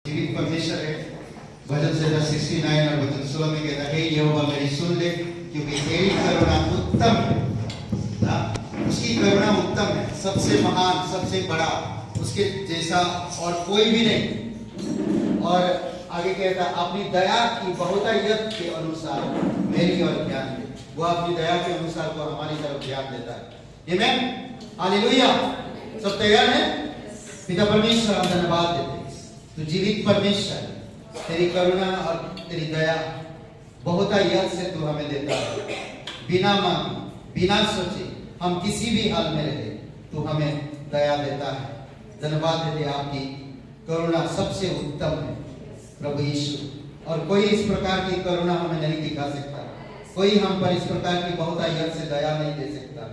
जीवित परमेश्वर है। भजन संहिता 69 और भजन 16 में कहता है, हे यहोवा मेरी सुन ले, क्योंकि तेरी करुणा उत्तम है। उसकी करुणा उत्तम है, सबसे महान, सबसे बड़ा, उसके जैसा और कोई भी नहीं। और आगे कहता, अपनी दया की बहुतायत के अनुसार मेरी और ध्यान दे। वो अपनी दया के अनुसार को हमारी तरफ ध्यान देता है। आमीन, हालेलुया। सब तैयार है? पिता परमेश्वर, हम धन्यवाद देते हैं, तू जीवित परमेश्वर, तेरी करुणा और तेरी दया बहुतायत से तू हमें देता है। बिना मांगे, बिना सोचे, हम किसी भी हाल में रहे, तू हमें दया देता है। धन्यवाद देते, आपकी करुणा सबसे उत्तम है प्रभु यीशु। और कोई इस प्रकार की करुणा हमें नहीं दिखा सकता, कोई हम पर इस प्रकार की बहुतायत से दया नहीं दे सकता।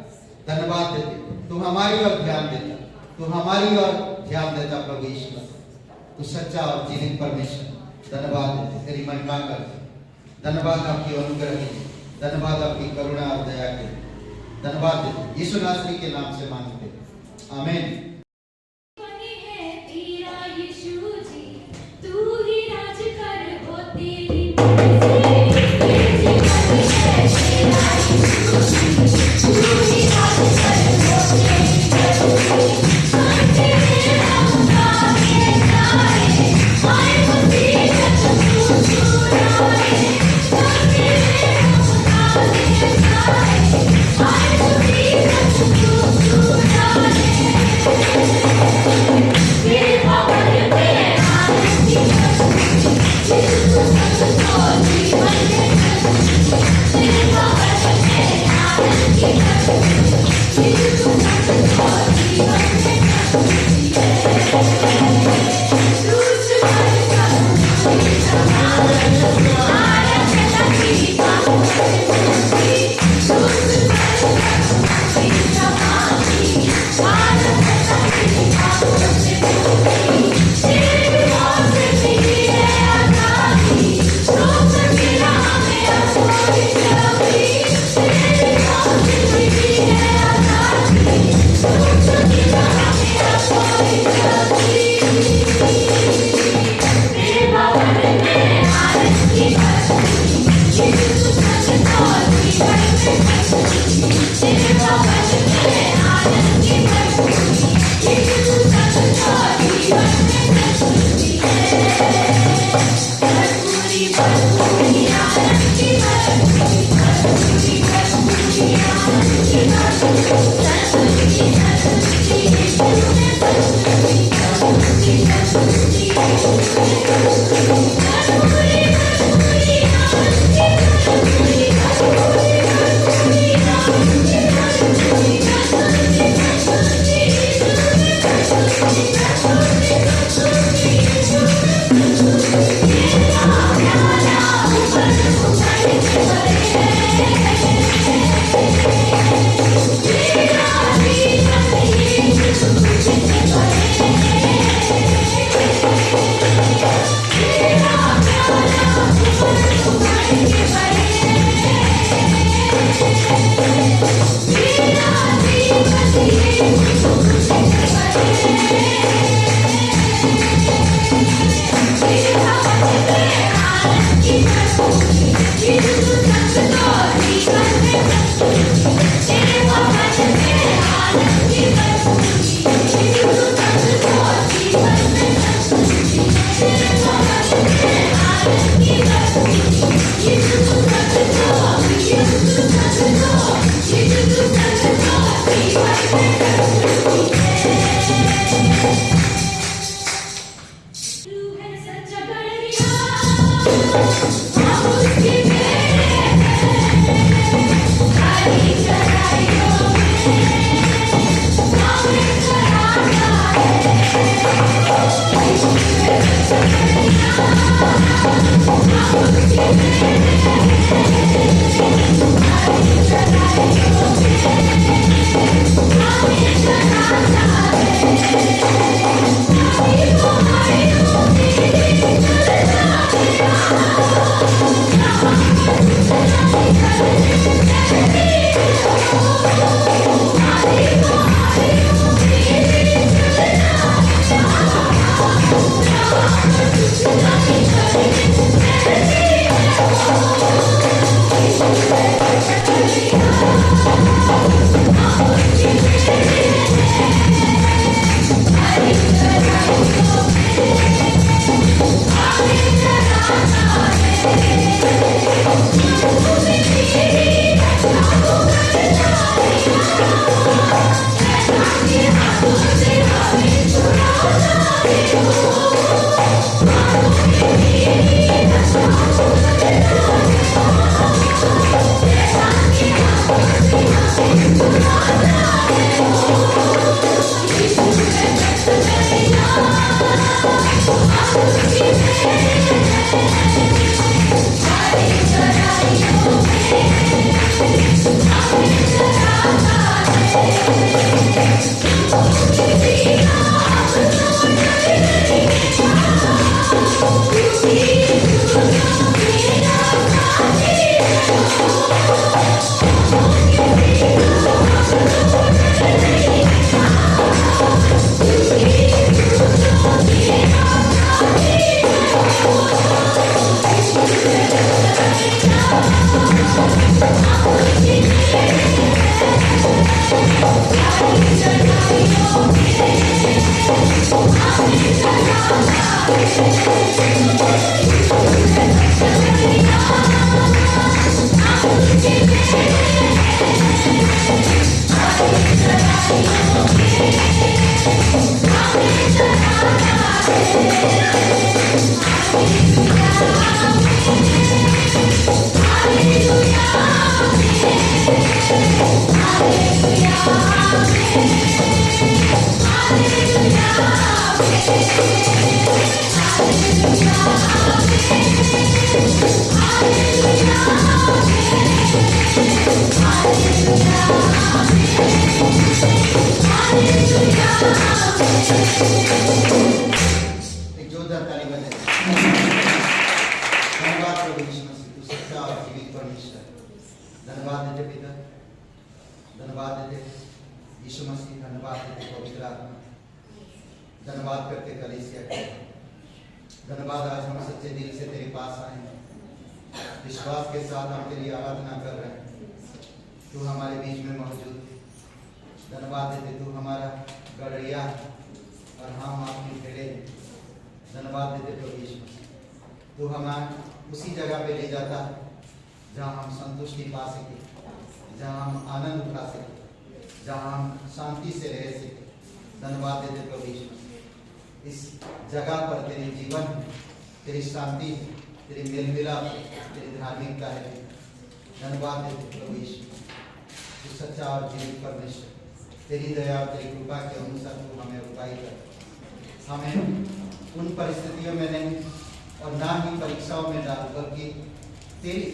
धन्यवाद देते, तू हमारी ओर ध्यान देता, तू हमारी ओर ध्यान देता प्रभु यीशु। तू सच्चा और जीवित परमेश्वर, धन्यवाद देते, तेरी महिमा करते। धन्यवाद आपकी अनुग्रह के, धन्यवाद आपकी करुणा और दया के, धन्यवाद देते, यीशु नासरी के नाम से मांगते, आमीन। एक जोरदार ताली बजाएं। धन्यवाद प्रभु यीशु मसीह, तू सच्चा और जीवित परमेश्वर। धन्यवाद देते पिता, धन्यवाद देते यीशु मसीह, धन्यवाद देते पवित्र आत्मा, धन्यवाद करते कलीसिया को। धन्यवाद आज हम सच्चे दिल से तेरे पास आए हैं, विश्वास के साथ हम तेरी आराधना कर रहे हैं। तू हमारे बीच में मौजूद है। धन्यवाद देते तू हमारा गड़रिया और हम आपकी भेड़े। धन्यवाद देते प्रभु यीशु मसीह, तू हमें उसी जगह पे ले जाता है जहाँ हम संतुष्टि पा सके, जहाँ हम आनंद उठा सके, जहाँ हम शांति से रह सके। धन्यवाद देते प्रभु यीशु मसीह, इस जगह पर तेरी जीवन, तेरी शांति, तेरी मेल मिलाप, तेरी धार्मिकता है। धन्यवाद देते प्रभु यीशु, तू सच्चा और जीवित परमेश्वर। तेरी दया और तेरी कृपा के अनुसार तू हमें अगुवाई कर। हमें उन परिस्थितियों में नहीं और ना ही परीक्षाओं में डाल, बल्कि तेरी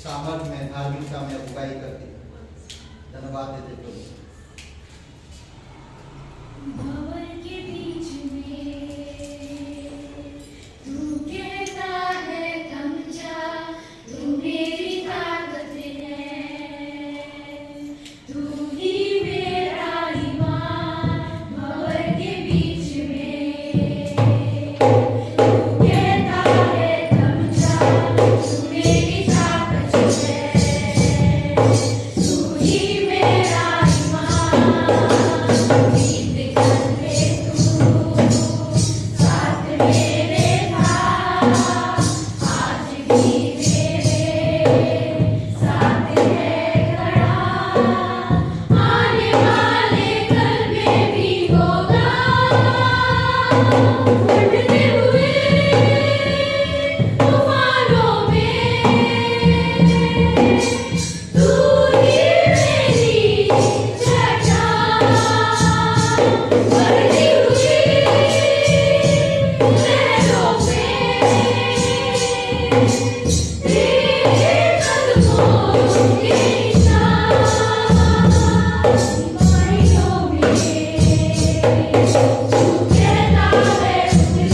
सामर्थ में, धार्मिकता में अगुवाई करते। धन्यवाद देते प्रभु। भवन के बीच में तू कहता है थम जा, तू मेरी ताकत है, तू ही मेरा ईमान। भवन के बीच में तू कहता है थम जा, तू मेरी ताकत है, तू ही मेरा ईमान। कहता है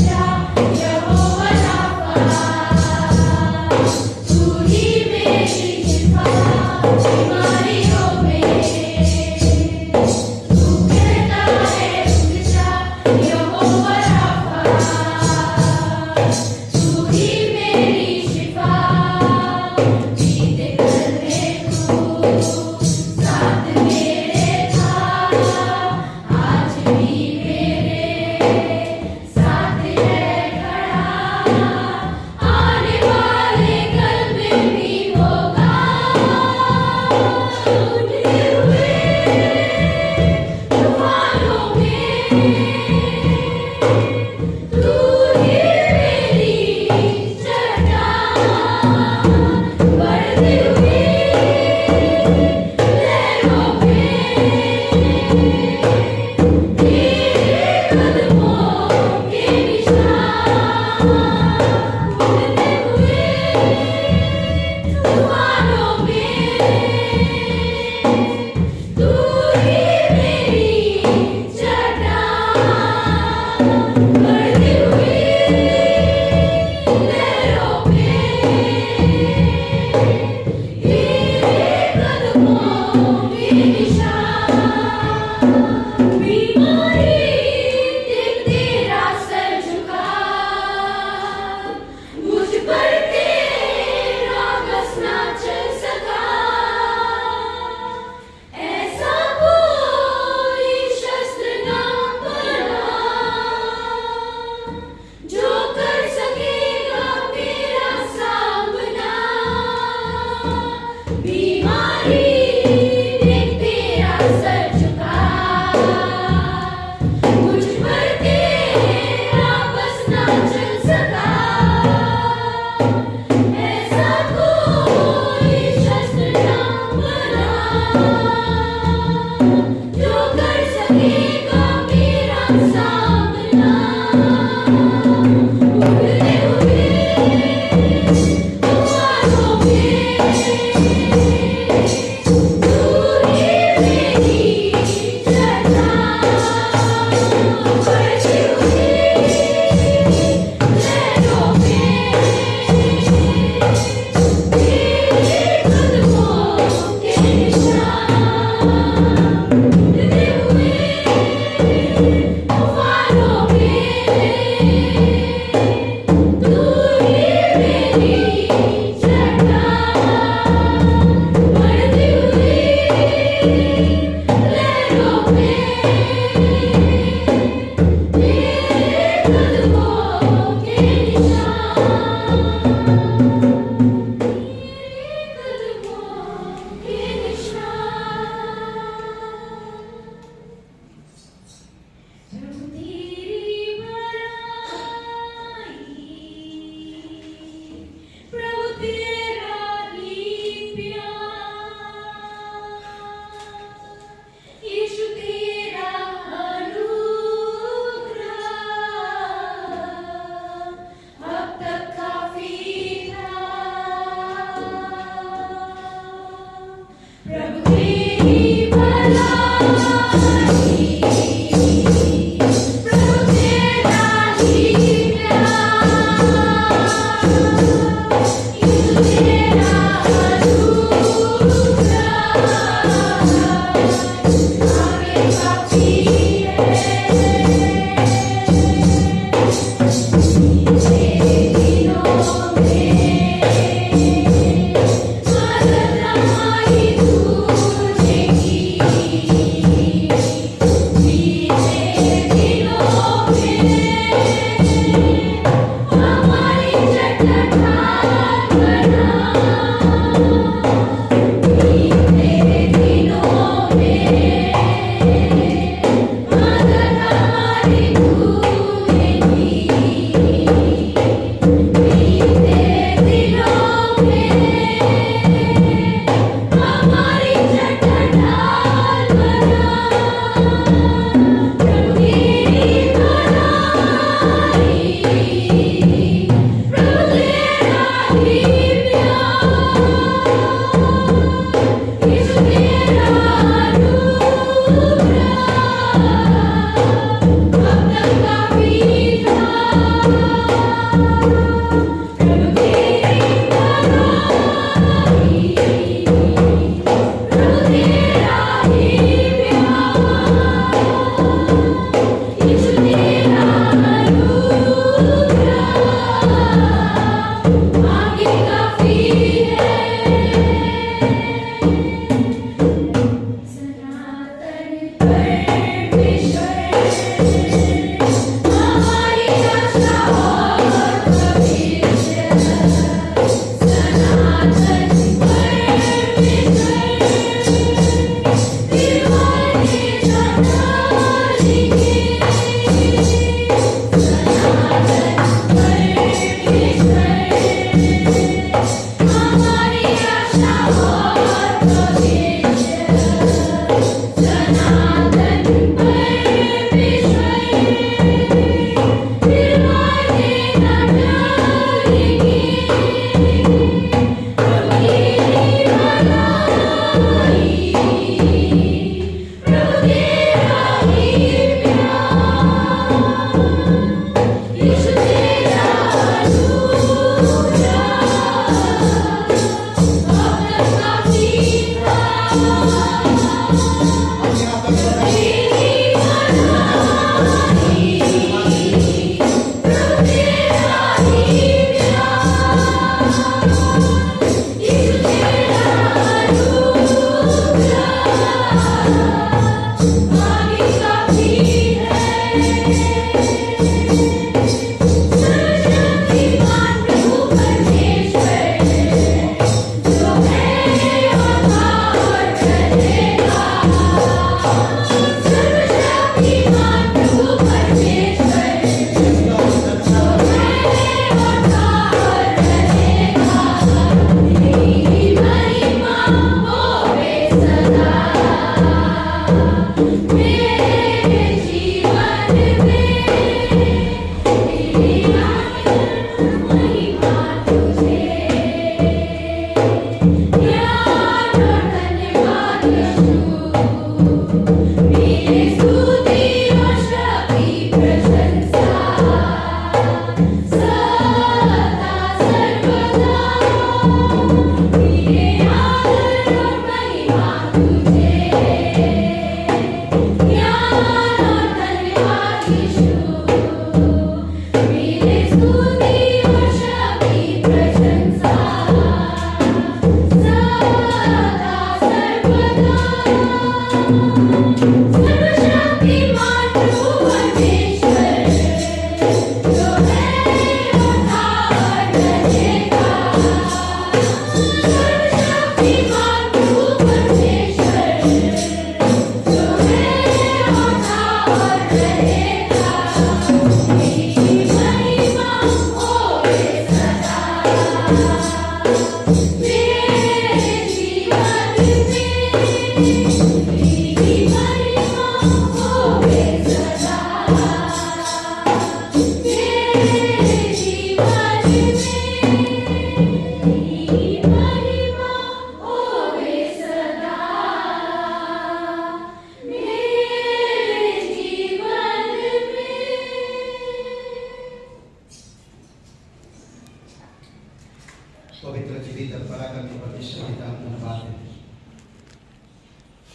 पवित्र जीवित और पराक्रमी परमेश्वर पिता हम धन्यवाद देते हैं।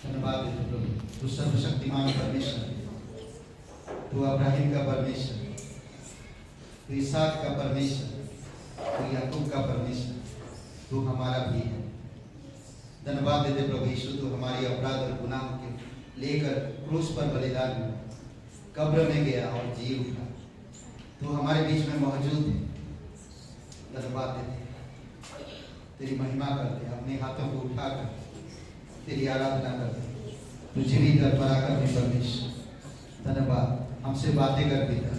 धन्यवाद देते प्रभु, तू सर्वशक्तिमान परमेश्वर, तू अब्राहिम का परमेश्वर, तू इसहाक का परमेश्वर, तू याकूब का परमेश्वर, तू हमारा भी है। धन्यवाद देते प्रभु यीशु, तू हमारी अपराध और गुनाह के लेकर क्रूस पर बलिदान हुआ, कब्र में गया और जी उठा, तू हमारे बीच में मौजूद है। धन्यवाद देते, तेरी महिमा करते, अपने हाथों को उठाकर तेरी आराधना करते। तू जीवित और पराक्रमी परमेश्वर, धन्यवाद। हमसे बातें कर पिता,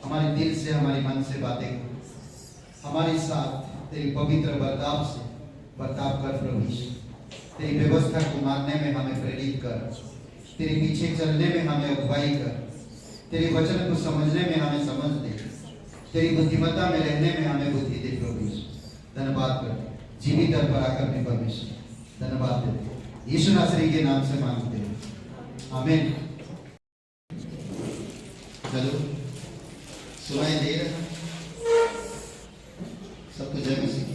हमारे दिल से हमारे मन से बातें कर, हमारे साथ तेरी पवित्र बर्ताव कर प्रभु यीशु। तेरी व्यवस्था को मानने में हमें प्रेरित कर, तेरे पीछे चलने में हमें अगुवाई कर, तेरे वचन को समझने में हमें समझ दे, तेरी बुद्धिमत्ता में रहने में हमें बुद्धि दे प्रभु यीशु। धन्यवाद करते, जीवित और पराक्रमी परमेश्वर, धन्यवाद देते, यीशु नासरी के नाम से मांगते हैं, आमीन। चलो सुनाई दे रहा सबको जय मसीह,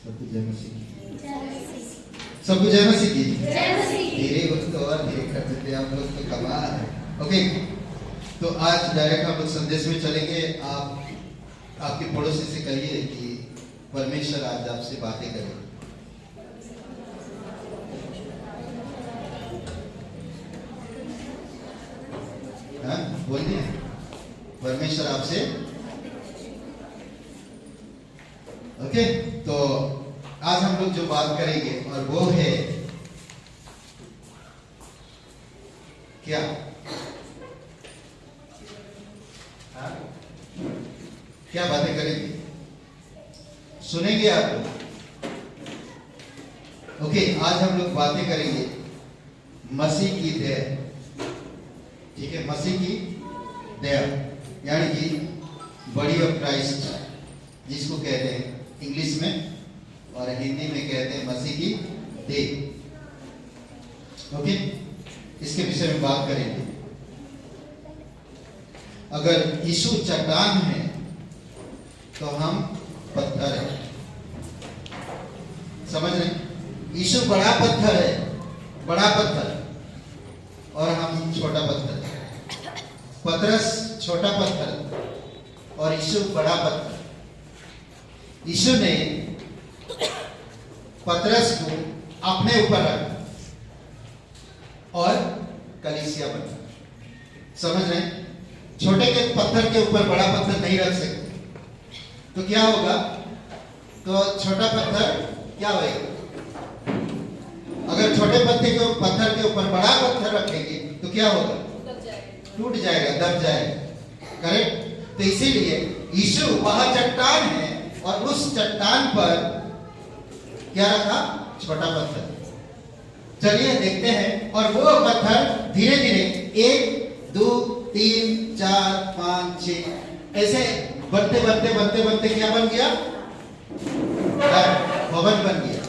सबको जय मसीह, सबको जय मसीह की। धीरे वक्त और धीरे कर देते आप लोग तो कमाल है। ओके, तो आज डायरेक्ट हम लोग संदेश में चलेंगे। आप आपके पड़ोसी से कहिए कि परमेश्वर आज आपसे बातें करे। हाँ बोलिए, परमेश्वर आपसे। ओके, तो आज हम लोग जो बात करेंगे और वो है क्या? हाँ? क्या बातें करेंगे? सुनेंगे आप लोग? ओके, आज हम लोग बातें करेंगे मसीह की दया। ठीक है, मसीह की दया यानी कि बॉडी ऑफ क्राइस्ट, जिसको कहते हैं इंग्लिश में और हिंदी में कहते हैं मसीह की देह। ओके, इसके विषय में बात करेंगे। अगर यीशु चट्टान है तो हम पत्थर है, समझ रहे? यीशु बड़ा पत्थर है, बड़ा पत्थर, और हम छोटा पत्थर। पतरस छोटा पत्थर और यीशु बड़ा पत्थर। यीशु ने पतरस को अपने ऊपर रखा और कलीसिया बना। समझ रहे? छोटे के पत्थर के ऊपर बड़ा पत्थर नहीं रख सकते, तो क्या होगा? तो छोटा पत्थर क्या होगा? अगर छोटे पत्थर के ऊपर बड़ा पत्थर रखेंगे तो क्या होगा? टूट जाएगा, दब जाएगा। करेक्ट? तो इसीलिए यीशु वह चट्टान है और उस चट्टान पर क्या रखा? छोटा पत्थर। चलिए देखते हैं। और वो पत्थर धीरे धीरे 1 2 3 4 5 6 ऐसे बढ़ते बढ़ते बढ़ते बढ़ते क्या बन गया? भवन बन गया,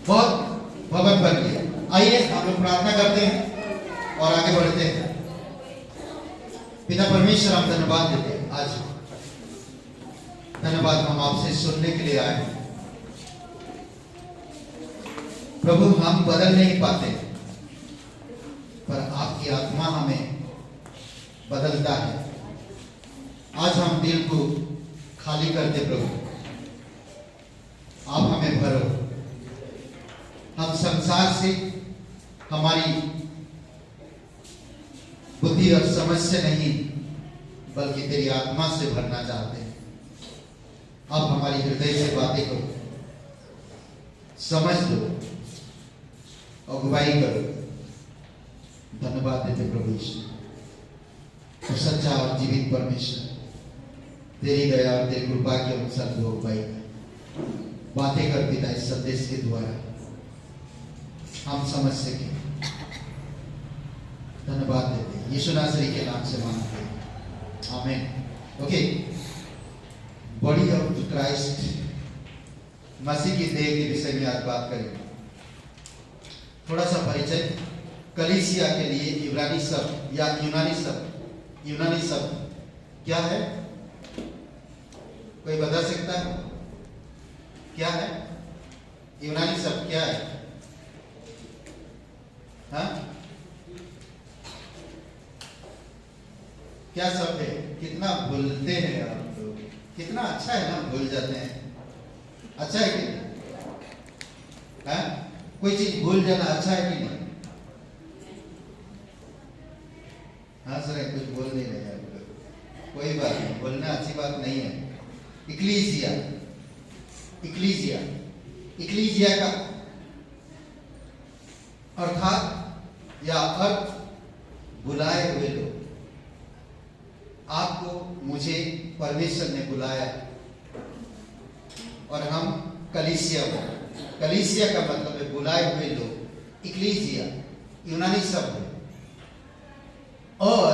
बहुत भवन बन गया। आइए हम लोग प्रार्थना करते हैं और आगे बढ़ते हैं। पिता परमेश्वर, हम धन्यवाद देते हैं। आज धन्यवाद, हम आपसे सुनने के लिए आए। प्रभु, हम बदल नहीं पाते, पर आपकी आत्मा हमें बदलता है। आज हम दिल को खाली करते प्रभु, आप हमें भरो। हम संसार से, हमारी बुद्धि और समझ से नहीं, बल्कि तेरी आत्मा से भरना चाहते हैं। आप हमारी हृदय से बातें करो, समझ दो, अगुवाई करो। धन्यवाद देते प्रभु यीशु, तो सच्चा और जीवित परमेश्वर, तेरी दया और तेरी कृपा के अनुसार दो अगुवाई बातें कर पिता, इस संदेश के द्वारा हम समझ सके। धन्यवाद देते हैं, यीशु नासरी के नाम से मांगते हैं, आमीन। ओके, बॉडी ऑफ क्राइस्ट, मसीह की देह के विषय में आज बात करेंगे। थोड़ा सा परिचय। कलीसिया के लिए इब्रानी शब्द या यूनानी शब्द क्या है? कोई बता सकता है क्या है? यूनानी शब्द क्या है? हाँ, क्या शब्द है? कितना भूलते हैं आप लोग। कितना अच्छा है ना, भूल जाते हैं। अच्छा है कि नहीं? हाँ, कोई चीज भूल जाना अच्छा है कि नहीं? हाँ सर, कुछ बोल नहीं रहे आप लोग। कोई बात नहीं, बोलना अच्छी बात नहीं है। इक्लीसिया, इक्लीसिया, इक्लीसिया का अर्थात या अर्थ बुलाए हुए लोग। आपको मुझे परमेश्वर ने बुलाया और हम कलीसिया को, कलीसिया का मतलब है बुलाए हुए लोग। इक्लीसिया यूनानी शब्द है और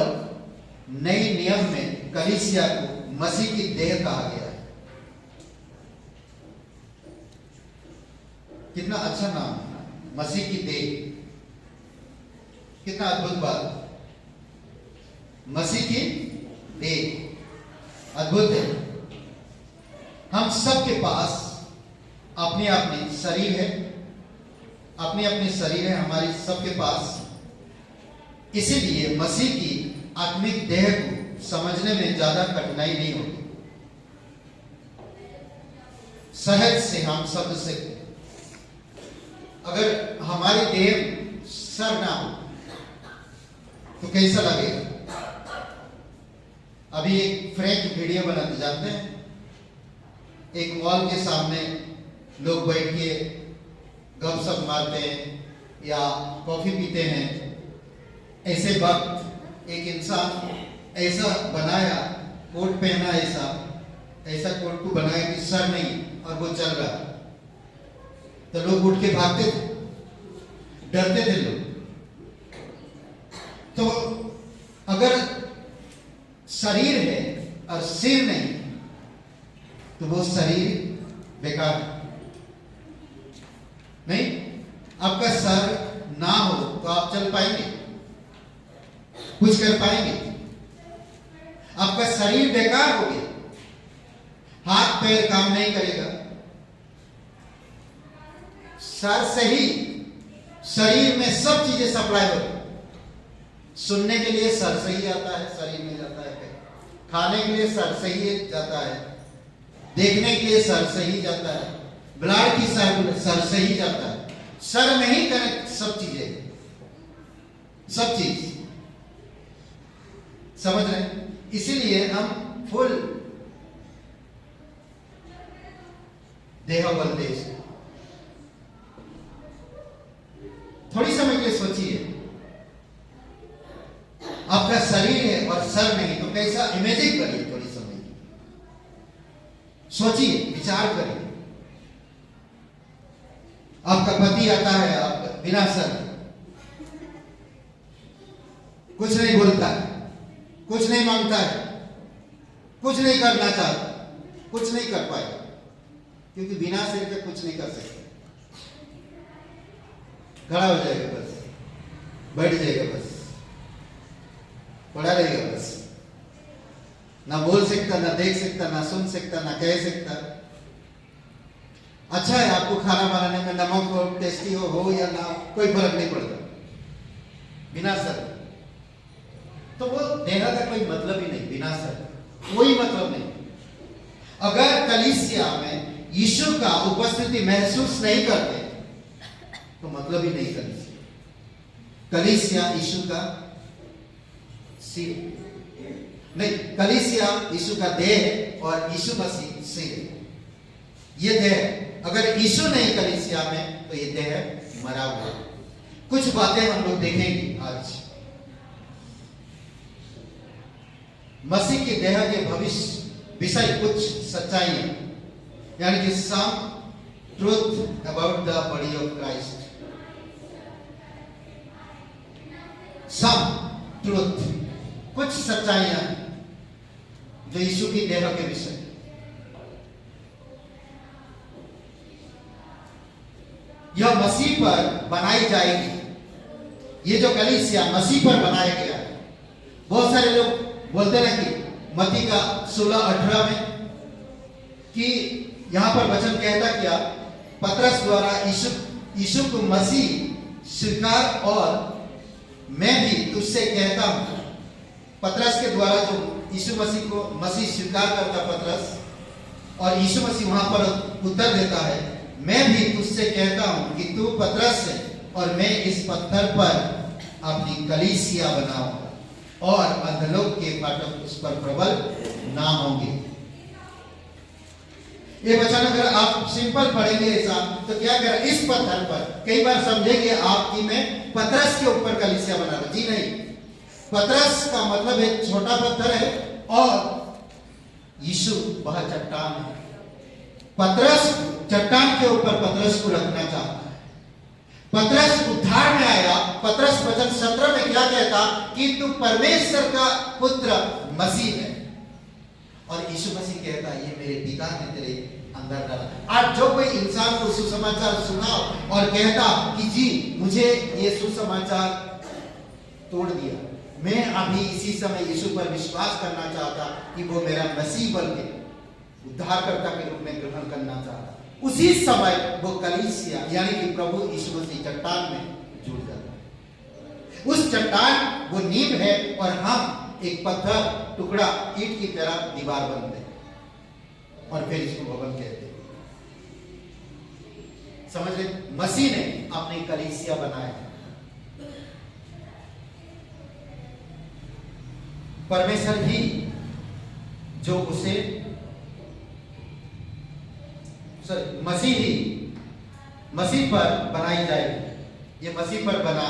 नए नियम में कलीसिया को मसीह की देह कहा गया है। कितना अच्छा नाम है, मसीह की देह। कितना अद्भुत बात, मसीह की देह। अद्भुत है। हम सबके पास अपनी अपनी शरीर है, अपनी अपनी शरीर है हमारी सबके पास। इसीलिए मसीह की आत्मिक देह को समझने में ज्यादा कठिनाई नहीं होगी। सहज से हम समझ सकते। अगर हमारी देह सर ना हो तो कैसा लगेगा? अभी एक फ्रेंच वीडियो बनाते जानते हैं, एक मॉल के सामने लोग बैठ के गपशप मारते हैं या कॉफी पीते हैं। ऐसे वक्त एक इंसान ऐसा बनाया, कोट पहना, ऐसा कोट को बनाया कि सर नहीं और वो चल रहा, तो लोग उठ के भागते थे, डरते थे लोग। तो अगर शरीर है और सिर नहीं तो वो शरीर बेकार नहीं। आपका सर ना हो तो आप चल पाएंगे, कुछ कर पाएंगे? आपका शरीर बेकार हो गया, हाथ पैर काम नहीं करेगा। सर से ही शरीर में सब चीजें सप्लाई होती। सुनने के लिए सर से ही आता है, शरीर में जाता है। खाने के लिए सर से ही जाता है, देखने के लिए सर से ही जाता है, ब्लड की सर से ही जाता है। सर में ही कनेक्ट सब चीजें, सब चीज। समझ रहे हैं? इसीलिए हम फुल देह बोलते हैं। थोड़ी समय के लिए सोचिए, आपका शरीर है और सर नहीं तो कैसा? इमेजिन करिए, थोड़ी समय सोचिए, विचार करिए। आपका पति आता है, आपका बिना सर, कुछ नहीं बोलता है, कुछ नहीं मांगता है, कुछ नहीं करना चाहता, कुछ नहीं कर पाएगा, क्योंकि बिना सिर के कुछ नहीं कर सकते। खड़ा हो जाएगा बस, बैठ जाएगा बस, पड़ा रहेगा बस, ना बोल सकता, ना देख सकता, ना सुन सकता, ना कह सकता। अच्छा है, आपको खाना बनाने में नमक हो, टेस्टी हो या ना, कोई फर्क नहीं पड़ता बिना सर। तो वो देह का कोई मतलब ही नहीं, बिना सर कोई मतलब नहीं। अगर कलीसिया में यीशु का उपस्थिति महसूस नहीं करते तो मतलब ही नहीं कलीसिया। कलीसिया यीशु का सिर नहीं, कलीसिया यीशु का देह और यीशु मसीह सिर। ये देह, अगर यीशु नहीं कलीसिया में तो ये देह मरा हुआ। कुछ बातें हम लोग देखेंगे आज। मसीह की देह के भविष्य विषय कुछ सच्चाई, यानी कि some truth about the body of Christ. Some truth, कुछ सच्चाइयां जो यीशु की देह के विषय। यह मसीह पर बनाई जाएगी। ये जो कलीसिया मसीह पर बनाया गया है। बहुत सारे लोग बोलते ना कि मत्ती का 16-18 में कि यहाँ पर वचन कहता क्या, पतरस द्वारा यीशु को मसीह स्वीकार और मैं भी तुझसे कहता हूं। पतरस के द्वारा जो यीशु मसीह को मसीह स्वीकार करता पतरस, और यीशु मसीह वहां पर उत्तर देता है, मैं भी तुझसे कहता हूं कि तू पतरस है और मैं इस पत्थर पर अपनी कलीसिया बनाऊंगा और अधोलोक के फाटक उस पर प्रबल ना होंगे। ये वचन अगर आप सिंपल पढ़ेंगे ऐसा तो क्या कर, इस पत्थर पर, कई बार समझेंगे आप कि मैं पतरस के ऊपर कलीसिया बना रहा, जी नहीं। पतरस का मतलब एक छोटा पत्थर है और यीशु वह चट्टान है। पतरस चट्टान के ऊपर पतरस को रखना चाहता है। पतरस उद्धार में आया। पतरस वचन 17 में क्या कहता कि तू परमेश्वर का पुत्र मसीह है, और यीशु मसीह कहता है ये मेरे पिता ने तेरे अंदर डाला। आज जो कोई इंसान को सुसमाचार सुनाओ और कहता कि जी मुझे ये सुसमाचार तोड़ दिया, मैं अभी इसी समय यीशु पर विश्वास करना चाहता कि वो मेरा मसीह बन के उद्धारकर्ता के रूप में ग्रहण करना चाहता, उसी समय वो कलीसिया यानी कि प्रभु यीशु मसीह चट्टान में जुड़ जाता है। उस चट्टान वो नींव है और हम एक पत्थर टुकड़ा ईंट की तरह दीवार बनते हैं और फिर इसको भवन कहते हैं। समझ रहे, मसीह ने अपनी कलीसिया बनाया। परमेश्वर ही जो उसे मसीह ही मसीह पर बनाई जाएगी। ये मसीह पर बना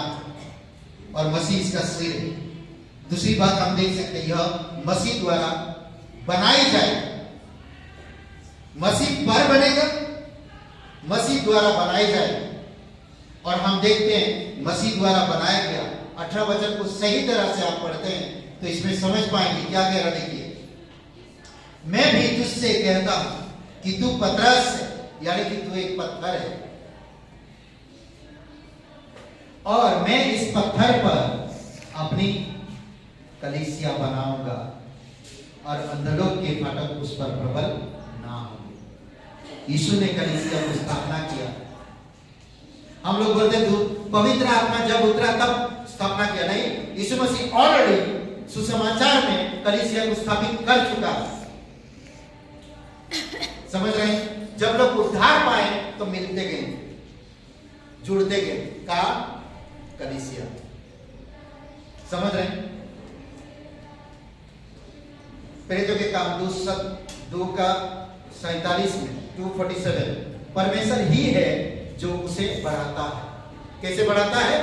और मसीह इसका सिर है। दूसरी बात हम देख सकते हैं, यह मसीह द्वारा बनाई जाए। मसीह पर बनेगा, मसीह द्वारा बनाई जाए। और हम देखते हैं मसीह द्वारा बनाया गया 18 वचन को सही तरह से आप पढ़ते हैं तो इसमें समझ पाएंगे क्या कह रहा। देखिए, मैं भी तुझसे कहता हूं कि तू पतरस है, यानी कि तू एक पत्थर है, और मैं इस पत्थर पर अपनी कलीसिया बनाऊंगा और अधोलोक के फाटक उस पर प्रबल ना होंगे। यीशु ने कलीसिया को स्थापना किया। हम लोग बोलते हैं पवित्र आत्मा जब उतरा तब स्थापना किया, नहीं, यीशु मसीह ऑलरेडी सुसमाचार में कलीसिया को स्थापित कर चुका है। समझ रहे हैं, जब लोग उद्धार पाए तो मिलते गए, जुड़ते गए, का कलीसिया। समझ रहे हैं, प्रेरितों के काम 2:47 में 2:47 परमेश्वर ही है जो उसे बढ़ाता है। कैसे बढ़ाता है?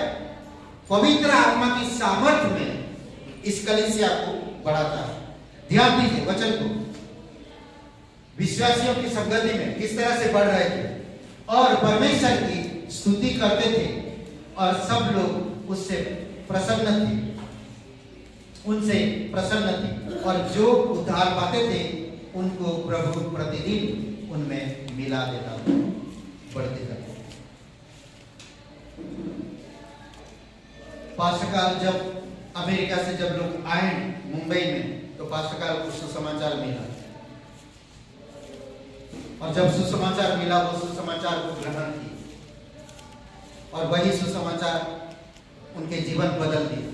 पवित्र आत्मा की सामर्थ्य में इस कलीसिया को बढ़ाता है। ध्यान दीजिए वचन को, विश्वासियों की संगति में किस तरह से बढ़ रहे थे और परमेश्वर की स्तुति करते थे और सब लोग उससे प्रसन्न थे, उनसे प्रसन्न थे, और जो उद्धार पाते थे उनको प्रभु प्रतिदिन उनमें मिला देता था, बढ़ते जाते। पास्टरकाल जब अमेरिका से जब लोग आए मुंबई में तो पास्टरकाल को सुसमाचार मिला, और जब सुसमाचार मिला वो सुसमाचार को ग्रहण किया और वही सुसमाचार उनके जीवन बदल दिया।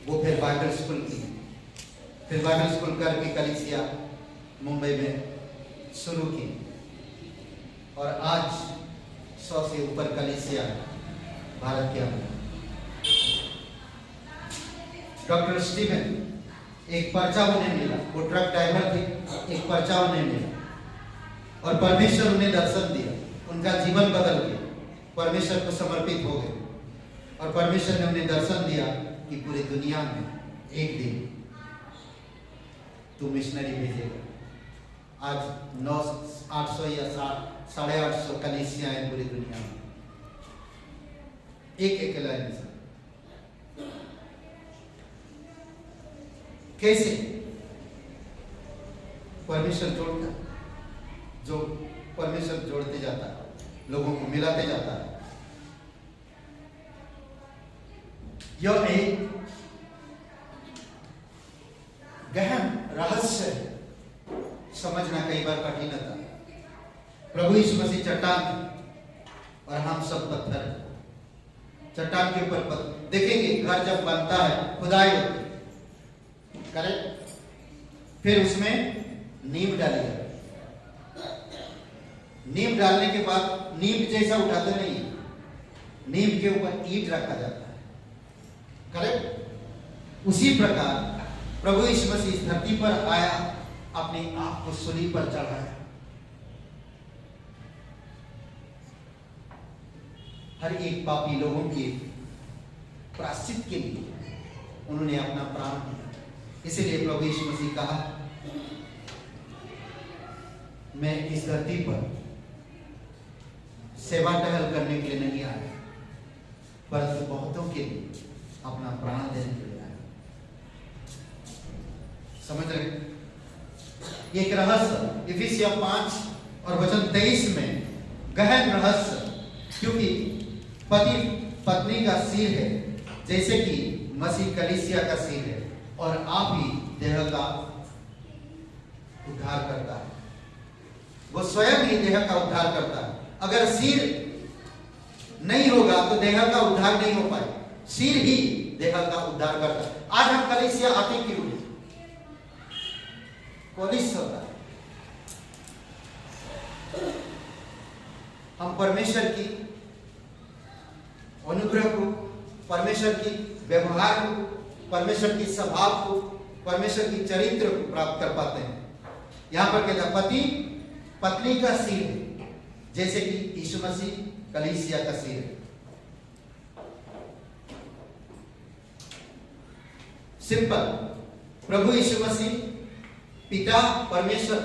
वो फिर बाइबल स्कूल की, फिर बाइबल स्कूल करके कलीसिया मुंबई में शुरू की, और आज 100 से ऊपर कलीसिया भारत के अंदर। डॉक्टर स्टीवन, एक पर्चा उन्हें मिला, वो ट्रक ड्राइवर थे, एक पर्चा उन्हें मिला और परमेश्वर उन्हें दर्शन दिया, उनका जीवन बदल गया, परमेश्वर को समर्पित हो गए, और परमेश्वर ने उन्हें दर्शन दिया कि पूरी दुनिया में एक दिन तू मिशनरी भेजेगा। आज 800 या 850 कलीसियाएं पूरी दुनिया में, एक अकेला इंसान। कैसे? परमेश्वर जोड़ता, जो परमेश्वर जोड़ते जाता है, लोगों को मिलाते जाता है। यह एक गहन रहस्य है समझना कई बार कठिन था। प्रभु यीशु मसीह चट्टान और हम सब पत्थर। चट्टान के ऊपर देखेंगे घर जब बनता है खुदाई होती है, करेक्ट, फिर उसमें नींव डाली जाती। नींव डालने के बाद नींव जैसा उठाते नहीं, नींव के ऊपर ईंट रखा जाता है, करेक्ट। उसी प्रकार प्रभु यीशु मसीह इस धरती पर आया, अपने आप को सूली पर चढ़ाया। हर एक पापी लोगों के प्रायश्चित के लिए उन्होंने अपना प्राण दिया। इसीलिए प्रभु यीशु मसीह कहा, मैं इस धरती पर सेवा टहल करने के लिए नहीं आया, परंतु बहुतों के लिए अपना प्राण देने के लिए आया। समझ रहे? एक रहस्य इफिसिया 5 और वचन 23 में गहन रहस्य, क्योंकि पति पत्नी का सिर है, जैसे कि मसीह कलीसिया का सिर है, और आप ही देह का उद्धार करता है। वो स्वयं ही देह का उद्धार करता है। अगर सिर नहीं होगा तो देह का उद्धार नहीं हो पाए, सिर ही देह का उद्धार करता है। आज हम कलीसिया आते क्यों हैं? कॉलेज होता है, हम परमेश्वर की अनुग्रह को, परमेश्वर की व्यवहार को, परमेश्वर की स्वभाव को, परमेश्वर की चरित्र को प्राप्त कर पाते हैं। यहां पर कहता पति पत्नी का सिर है, जैसे कि यीशु मसीह कलीसिया का सिर है। सिंपल, प्रभु यीशु मसीह पिता परमेश्वर,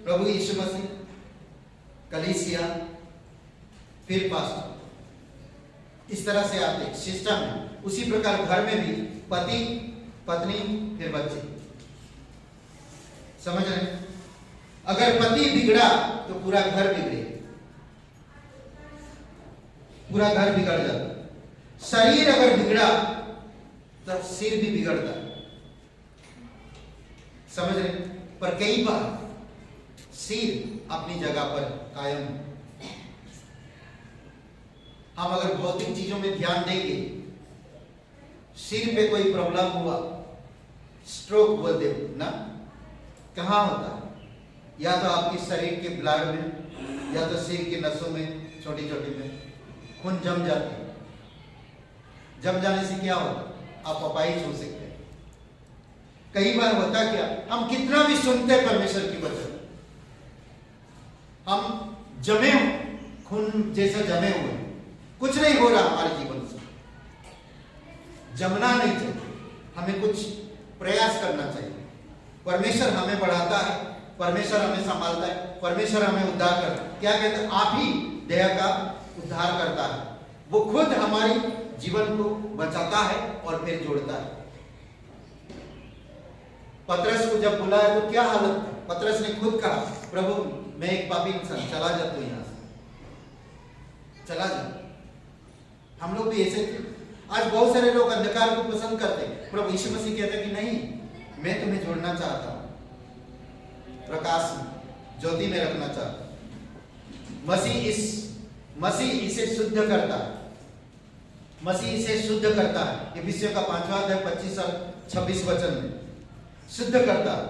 प्रभु यीशु मसीह, कलीसिया, फिर पास्टर, इस तरह से आते सिस्टम में। उसी प्रकार घर में भी पति पत्नी फिर बच्चे। समझ रहे? अगर पति बिगड़ा तो पूरा घर बिगड़े, पूरा घर बिगड़ जाता। शरीर अगर बिगड़ा तो सिर भी बिगड़ता। समझ रहे? पर कई बार सिर अपनी जगह पर कायम है। हम अगर भौतिक चीजों में ध्यान देंगे, सिर पे कोई प्रॉब्लम हुआ, स्ट्रोक बोलते हो ना, कहाँ होता है? या तो आपके शरीर के ब्लड में, या तो सिर के नसों में, छोटी छोटी में खून जम जाती है। जम जाने से क्या होता? आप अपाहिज हो सकते हैं। कई बार होता क्या, हम कितना भी सुनते हैं परमेश्वर की वचन, हम जमे खून जैसा जमे हुए, कुछ नहीं हो रहा हमारे जीवन से। जमना नहीं चाहिए, हमें कुछ प्रयास करना चाहिए। परमेश्वर हमें बढ़ाता है, परमेश्वर हमें संभालता है, परमेश्वर हमें उद्धार करता है। क्या कहते हैं? आप ही देह का उद्धार करता है। वो खुद हमारी जीवन को बचाता है और फिर जोड़ता है। पतरस को जब बुलाया तो क्या हालत थी? पतरस ने खुद कहा, प्रभु मैं एक पापी इंसान, चला जा तू यहां से, चला जा। हम लोग भी ऐसे थे। आज बहुत सारे लोग अंधकार को पसंद करते हैं। प्रभु यीशु मसीह कहते कि नहीं, मैं तुम्हें जोड़ना चाहता हूं, प्रकाश में, ज्योति में रखना चाहता हूं। मसीह इसे शुद्ध करता है, मसीह इसे शुद्ध करता है। इफिसियों का 5वां अध्याय 25 और 26 वचन में शुद्ध करता है,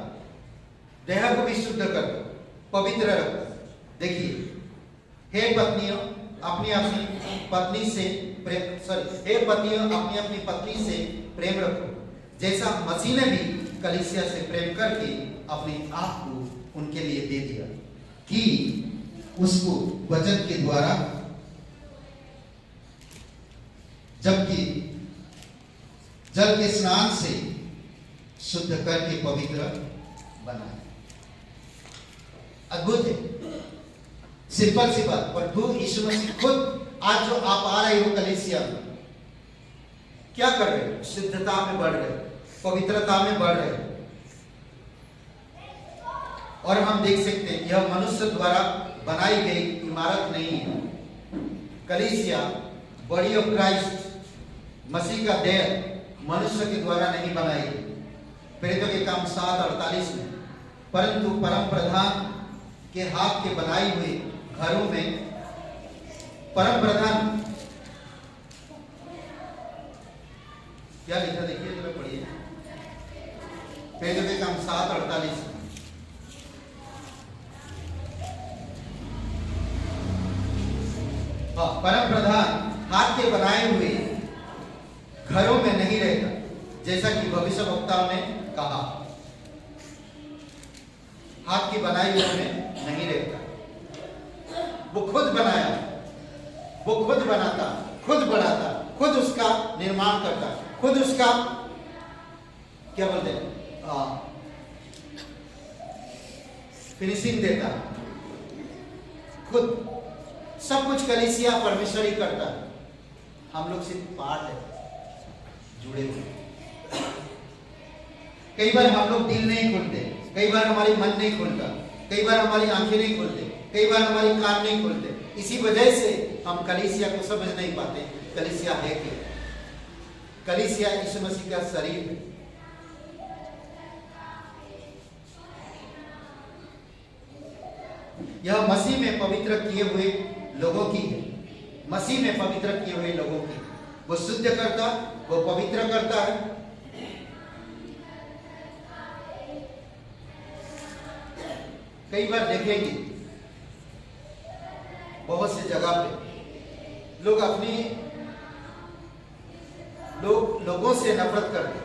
देह को भी शुद्ध करता, पवित्र रखता। देखिए, हे पत्नियों अपनी अपनी पत्नी से प्रेम, हे पतियों अपनी अपनी पत्नी से प्रेम रखो, जैसा मसीह ने भी कलीसिया से प्रेम करके अपने आप को उनके लिए दे दिया, कि उसको वचन के द्वारा, जबकि जल के स्नान से शुद्ध करके पवित्र बनाए। अद्भुत है, सिंपल सी बात। प्रभु यीशु मसीह खुद आज जो आप आ रहे हो कलीसिया में, क्या कर रहे हो? शुद्धता में बढ़ रहे, पवित्रता में बढ़ रहे। और हम देख सकते हैं यह मनुष्य द्वारा बनाई गई इमारत नहीं है। कलीसिया, बॉडी ऑफ क्राइस्ट, मसीह का देह मनुष्य के द्वारा नहीं बनाई गई। प्रेरितों के काम 7:48 में परंतु परम प्रधान के हाथ के बनाई हुई घरों में परम प्रधान क्या लिखा देखिए जरा पढ़िए, पेज पे काम 7:48। हाँ, परम प्रधान हाथ के बनाए हुए घरों में नहीं रहता, जैसा कि भविष्यवक्ताओं ने कहा। हाथ की बनाई हुई में नहीं रहता, वो खुद बनाया, वो खुद बनाता, खुद बढ़ाता, खुद उसका निर्माण करता, खुद उसका क्या बोलते हैं फिनिशिंग देता, खुद सब कुछ कलीसिया परमेश्वर ही करता है। हम लोग सिर्फ पार्ट है, जुड़े हुए। कई बार हम लोग दिल नहीं खोलते, कई बार हमारी मन नहीं खोलता, कई बार हमारी आंखें नहीं खोलते, कई बार हमारी कान नहीं खोलते। इसी वजह से हम कलीसिया को समझ नहीं पाते। कलीसिया है क्या? कलीसिया यीशु मसीह का शरीर है। यह मसीह में पवित्र किए हुए लोगों की है, मसीह में पवित्र किए हुए लोगों की। वो शुद्ध करता, वो पवित्र करता है। कई बार देखेंगे बहुत सी जगह पे लोग लोगों से नफरत करते,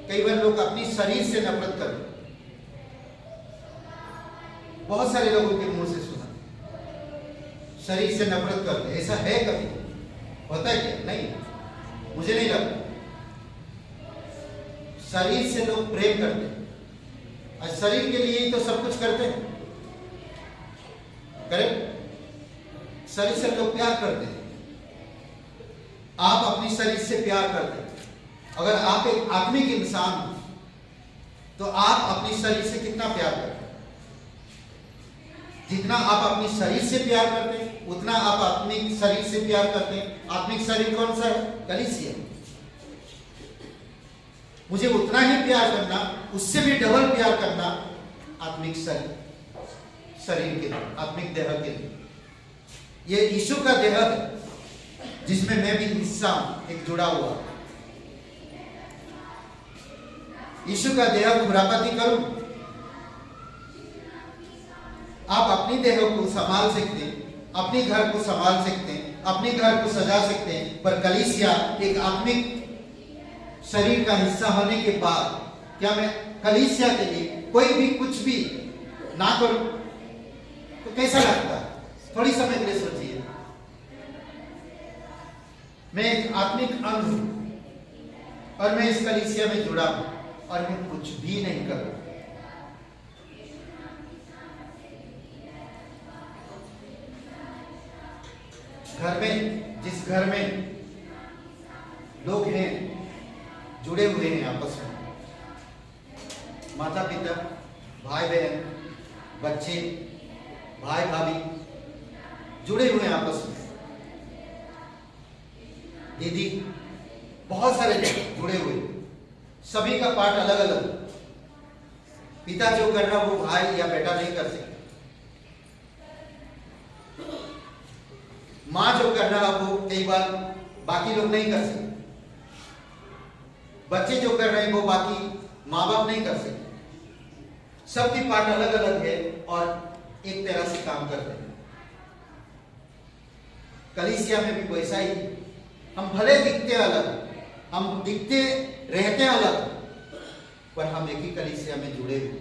कई बार लोग अपनी शरीर से नफरत करते। बहुत सारे लोगों के मुंह से सुना, शरीर से नफरत करते। ऐसा है कभी होता है क्या? नहीं, मुझे नहीं लगता। शरीर से लोग प्रेम करते, और शरीर के लिए ही तो सब कुछ करते हैं, करेक्ट? शरीर से लोग प्यार करते हैं। आप अपनी शरीर से प्यार करते हैं। अगर आप एक आत्मिक इंसान हो तो आप अपनी शरीर से कितना प्यार करते हैं? जितना आप अपनी शरीर से प्यार करते हैं उतना आप आत्मिक शरीर से प्यार करते हैं। आत्मिक शरीर कौन सा है? कलीसिया। मुझे उतना ही प्यार करना, उससे भी डबल प्यार करना आत्मिक शरीर के लिए, आत्मिक देह के लिए। ये यीशु का देह है जिसमें मैं भी हिस्सा हूं, एक जुड़ा हुआ। यीशु का देह खुरापाती करूं। आप अपनी देह को संभाल सकते हैं, अपने घर को संभाल सकते हैं, अपने घर को सजा सकते हैं, पर कलीसिया एक आत्मिक शरीर का हिस्सा होने के बाद क्या मैं कलीसिया के लिए कोई भी कुछ भी ना करूं तो कैसा लगता है? थोड़ी समय के लिए सोचिए। मैं एक आत्मिक अंग हूं और मैं इस कलीसिया में जुड़ा हूं और मैं कुछ भी नहीं कर रहा। घर में, जिस घर में लोग हैं, जुड़े हुए हैं आपस में, माता पिता, भाई बहन, बच्चे, भाई भाभी जुड़े हुए हैं आपस में, दीदी, बहुत सारे जुड़े हुए, सभी का पार्ट अलग अलग। पिता जो कर रहा वो भाई या बेटा नहीं कर सकते, माँ जो कर रहा वो कई बार बाकी लोग नहीं कर सकते, बच्चे जो कर रहे हैं वो बाकी माँ बाप नहीं कर सकते। सबकी पार्ट अलग अलग है और एक तरह से काम करते हैं। कलीसिया में भी वैसा ही, हम भले दिखते अलग, हम दिखते रहते अलग, पर हम एक ही कलीसिया में जुड़े हुए।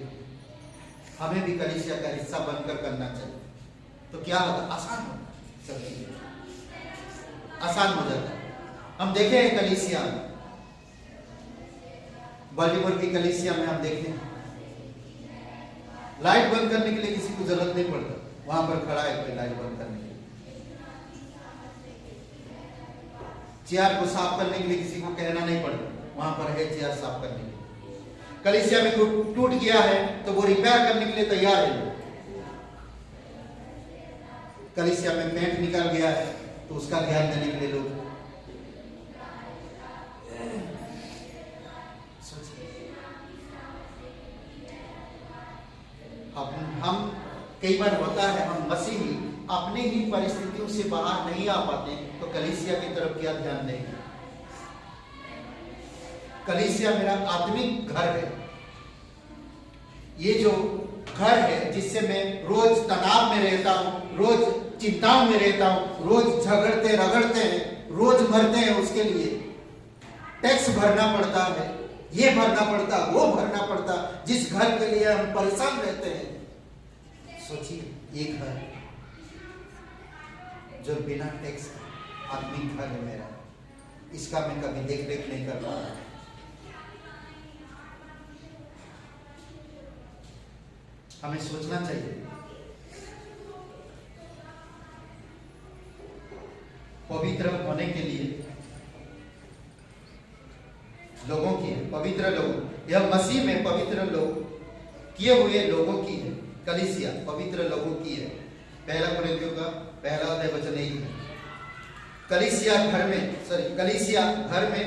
हमें भी कलीसिया का हिस्सा बनकर करना चाहिए, तो क्या होगा? आसान होगा, सब चीजें आसान हो जाता है। हम देखे हैं कलीसिया, बाल्टीमोर की कलीसिया में हम देखे हैं लाइट बंद करने के लिए किसी को जरूरत नहीं पड़ता, वहां पर खड़ा है कोई लाइट बंद करने के लिए। चेयर को साफ करने के लिए किसी को कहना नहीं पड़ता, वहां पर है चेयर साफ करने के लिए। कलीसिया में टूट गया है तो वो रिपेयर करने के लिए तैयार है। कलीसिया में पेंट निकल गया है तो उसका ध्यान देने के लिए लोग। हम कई बार होता है, हम मसीही अपने ही परिस्थितियों से बाहर नहीं आ पाते, तो कलीसिया की तरफ क्या ध्यान देंगे? कलीसिया मेरा आत्मिक घर है, ये जो घर है जिससे मैं रोज तनाव में रहता हूँ, रोज चिंताओं में रहता हूँ, रोज झगड़ते रगड़ते हैं, रोज मरते हैं, उसके लिए टैक्स भरना पड़ता है, ये भरना पड़ता, वो भरना पड़ता, जिस घर के लिए हम परेशान रहते हैं। सोचिए, ये घर जो बिना टैक्स का आत्मिक घर है मेरा, इसका मैं कभी देख रेख नहीं कर पा रहा। हमें सोचना चाहिए, पवित्र होने के लिए लोगों की है, पवित्र लोग, यह मसीह में पवित्र लोग किए हुए लोगों की है। कलीसिया पवित्र लोगों की है। पहला कुरिन्थियों का पहला अध्याय वचन 1 है। कलीसिया घर में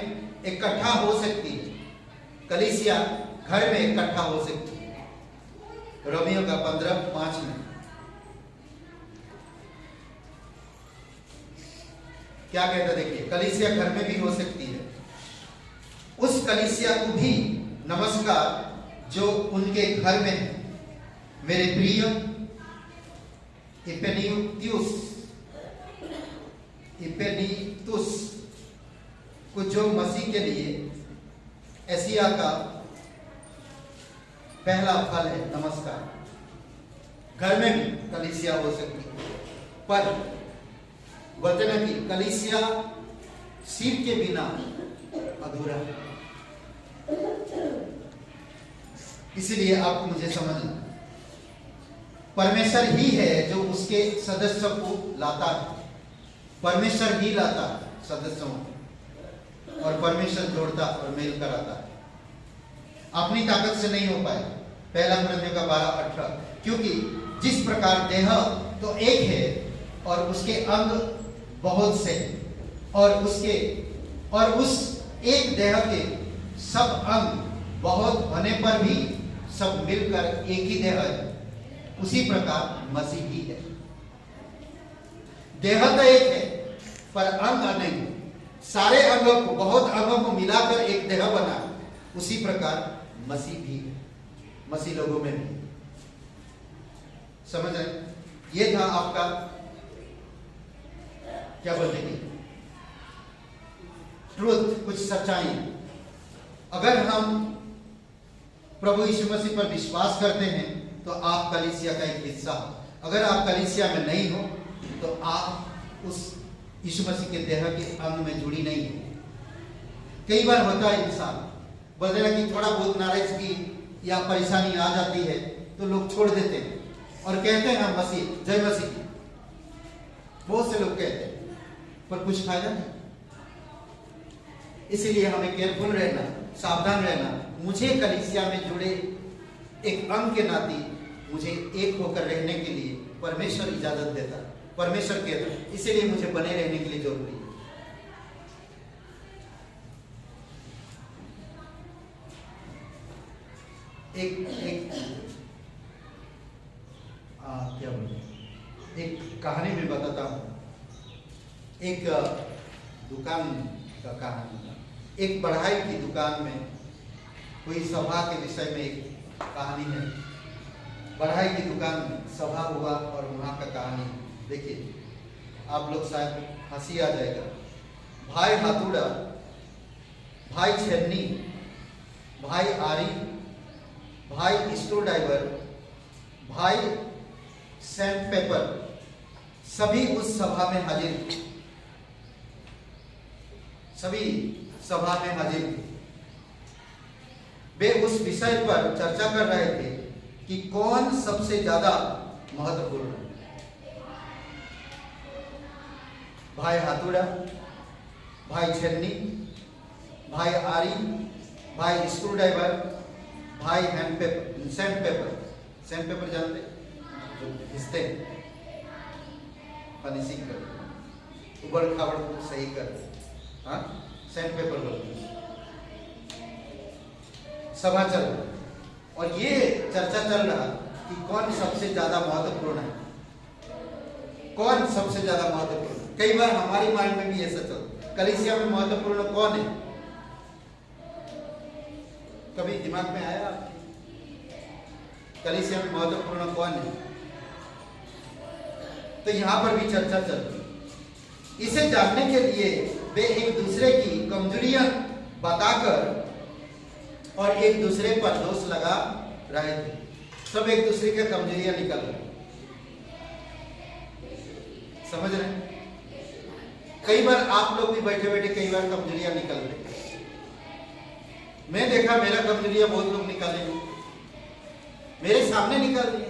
इकट्ठा हो सकती है, कलीसिया घर में इकट्ठा हो सकती है। रोमियो का 15:5 में क्या कहता, देखिए, कलीसिया घर में भी हो सकती है। उस कलीसिया को भी नमस्कार जो उनके घर में है। मेरे प्रिय इपेनीतुस को जो मसीह के लिए एशिया का पहला फल है, नमस्कार। घर में भी कलीसिया हो सकती है, पर बोलते ना कि कलीसिया सिर के बिना अधूरा है। इसलिए आपको मुझे समझना, परमेश्वर ही है जो उसके सदस्यों को लाता है, परमेश्वर ही लाता है सदस्यों को, और परमेश्वर जोड़ता और मेल कराता है। अपनी ताकत से नहीं हो पाए। पहला कुरिन्थियों का 12:18, क्योंकि जिस प्रकार देह तो एक है और उसके अंग बहुत से हैं, और उस एक देह के सब अंग बहुत होने पर भी सब मिलकर एक ही देह है, उसी प्रकार मसीह भी है। देह तो एक है पर अंग नहीं, सारे अंगों को, बहुत अंगों को मिलाकर एक देह बना, उसी प्रकार मसीह भी है, मसीह लोगों में भी। समझ रहे? ये था आपका क्या बोलते हैं, ट्रुथ, कुछ सच्चाई। अगर हम प्रभु यीशु मसीह पर विश्वास करते हैं तो आप कलीसिया का एक हिस्सा हो। अगर आप कलीसिया में नहीं हो तो आप उस यीशु मसीह के देह के अंग में जुड़ी नहीं हो। कई बार होता है, इंसान बोलते हैं कि थोड़ा बहुत नाराजगी या परेशानी आ जाती है तो लोग छोड़ देते हैं और कहते हैं हम मसीह, जय मसीह। बहुत से लोग कहते हैं, पर कुछ फायदा नहीं। इसीलिए हमें केयरफुल रहना, सावधान रहना। मुझे कलीसिया में जुड़े एक अंग के नाते मुझे एक होकर रहने के लिए परमेश्वर इजाजत देता, परमेश्वर कहता, इसीलिए मुझे बने रहने के लिए जरूरी है। क्या बोलूं, एक कहानी में बताता हूं। एक दुकान का कहानी। एक बढ़ाई की दुकान में कोई सभा के विषय में एक कहानी है। बढ़ाई की दुकान में सभा हुआ और वहां का कहानी देखिए, आप लोग शायद हंसी आ जाएगा। भाई हाथुड़ा, भाई छन्नी, भाई आरी, भाई स्क्रू ड्राइवर, भाई सैंड पेपर, सभी उस सभा में हाजिर थे। सभी सभा में हाजिर थे। वे उस विषय पर चर्चा कर रहे थे कि कौन सबसे ज्यादा महत्वपूर्ण है। भाई हाथुड़ा, भाई छन्नी, भाई आरी, भाई स्क्रू ड्राइवर, भाई hand paper, sand paper. Sand paper जानते, जो घिसते फिनिशिंग कर, उबड़ खाबड़ को सही कर, हाँ, सैंड पेपर बोलते हैं। सभा चल रहा और ये चर्चा चल रहा कि कौन सबसे ज्यादा महत्वपूर्ण है, कौन सबसे ज्यादा महत्वपूर्ण। कई बार हमारी माइंड में भी ऐसा चलता, कलीसिया में महत्वपूर्ण कौन है? कभी दिमाग में आया आपके कलीसिया में महत्वपूर्ण कौन है? तो यहां पर भी चर्चा चल रही। इसे जानने के लिए वे एक दूसरे की कमजोरियां बताकर और एक दूसरे पर दोष लगा रहे थे। सब एक दूसरे की कमजोरियां निकल रहे, समझ रहे हैं? कई बार आप लोग भी बैठे बैठे कई बार कमजोरियां निकल रही। मैं देखा मेरा कमजोरियां बहुत लोग निकाले, मेरे सामने निकाल दिए।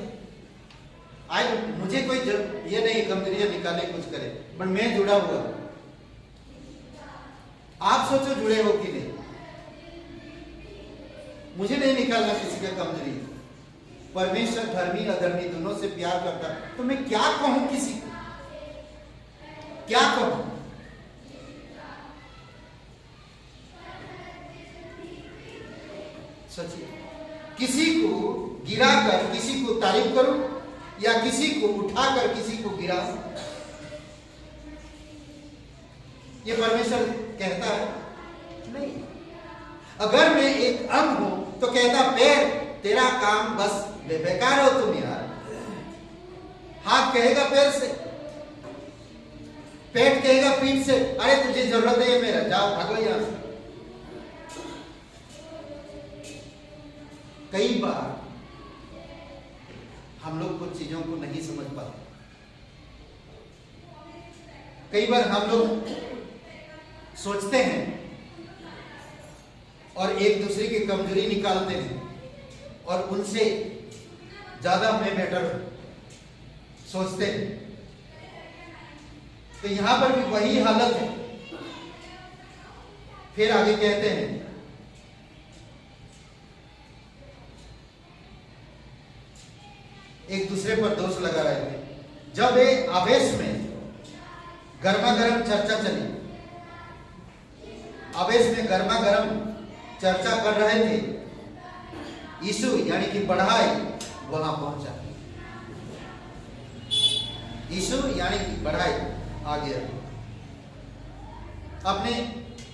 आज मुझे कोई ये नहीं कमजोरियां निकाले कुछ करे, पर मैं जुड़ा हुआ। आप सोचो जुड़े हो कि नहीं? मुझे नहीं निकालना किसी का कमजोरी। परमेश्वर धर्मी अधर्मी दोनों से प्यार करता, तो मैं क्या कहूं किसी को? क्या कहूं? सोचिए, किसी को गिराकर किसी को तारीफ करूं या किसी को उठाकर किसी को गिराऊं? ये परमेश्वर कहता है? नहीं। अगर मैं एक अंग हूं तो कहता पैर तेरा काम बस बेकार हो तुम यार। हाथ कहेगा पैर से, पेट कहेगा पीठ से, अरे तुझे जरूरत नहीं है मेरा, जाओ भागो यहां से। कई बार हम लोग कुछ चीजों को नहीं समझ पाते। कई बार हम लोग सोचते हैं और एक दूसरे की कमजोरी निकालते हैं और उनसे ज्यादा मैं बेटर सोचते हैं। तो यहां पर भी वही हालत है। फिर आगे कहते हैं, एक दूसरे पर दोष लगा रहे थे। जब वे आवेश में गर्मा गर्म चर्चा चली, आवेश में गर्मा गर्म चर्चा कर रहे थे, यीशु यानी कि बढ़ाई वहां पहुंचा। यीशु यानी कि बढ़ाई आ गया। अपने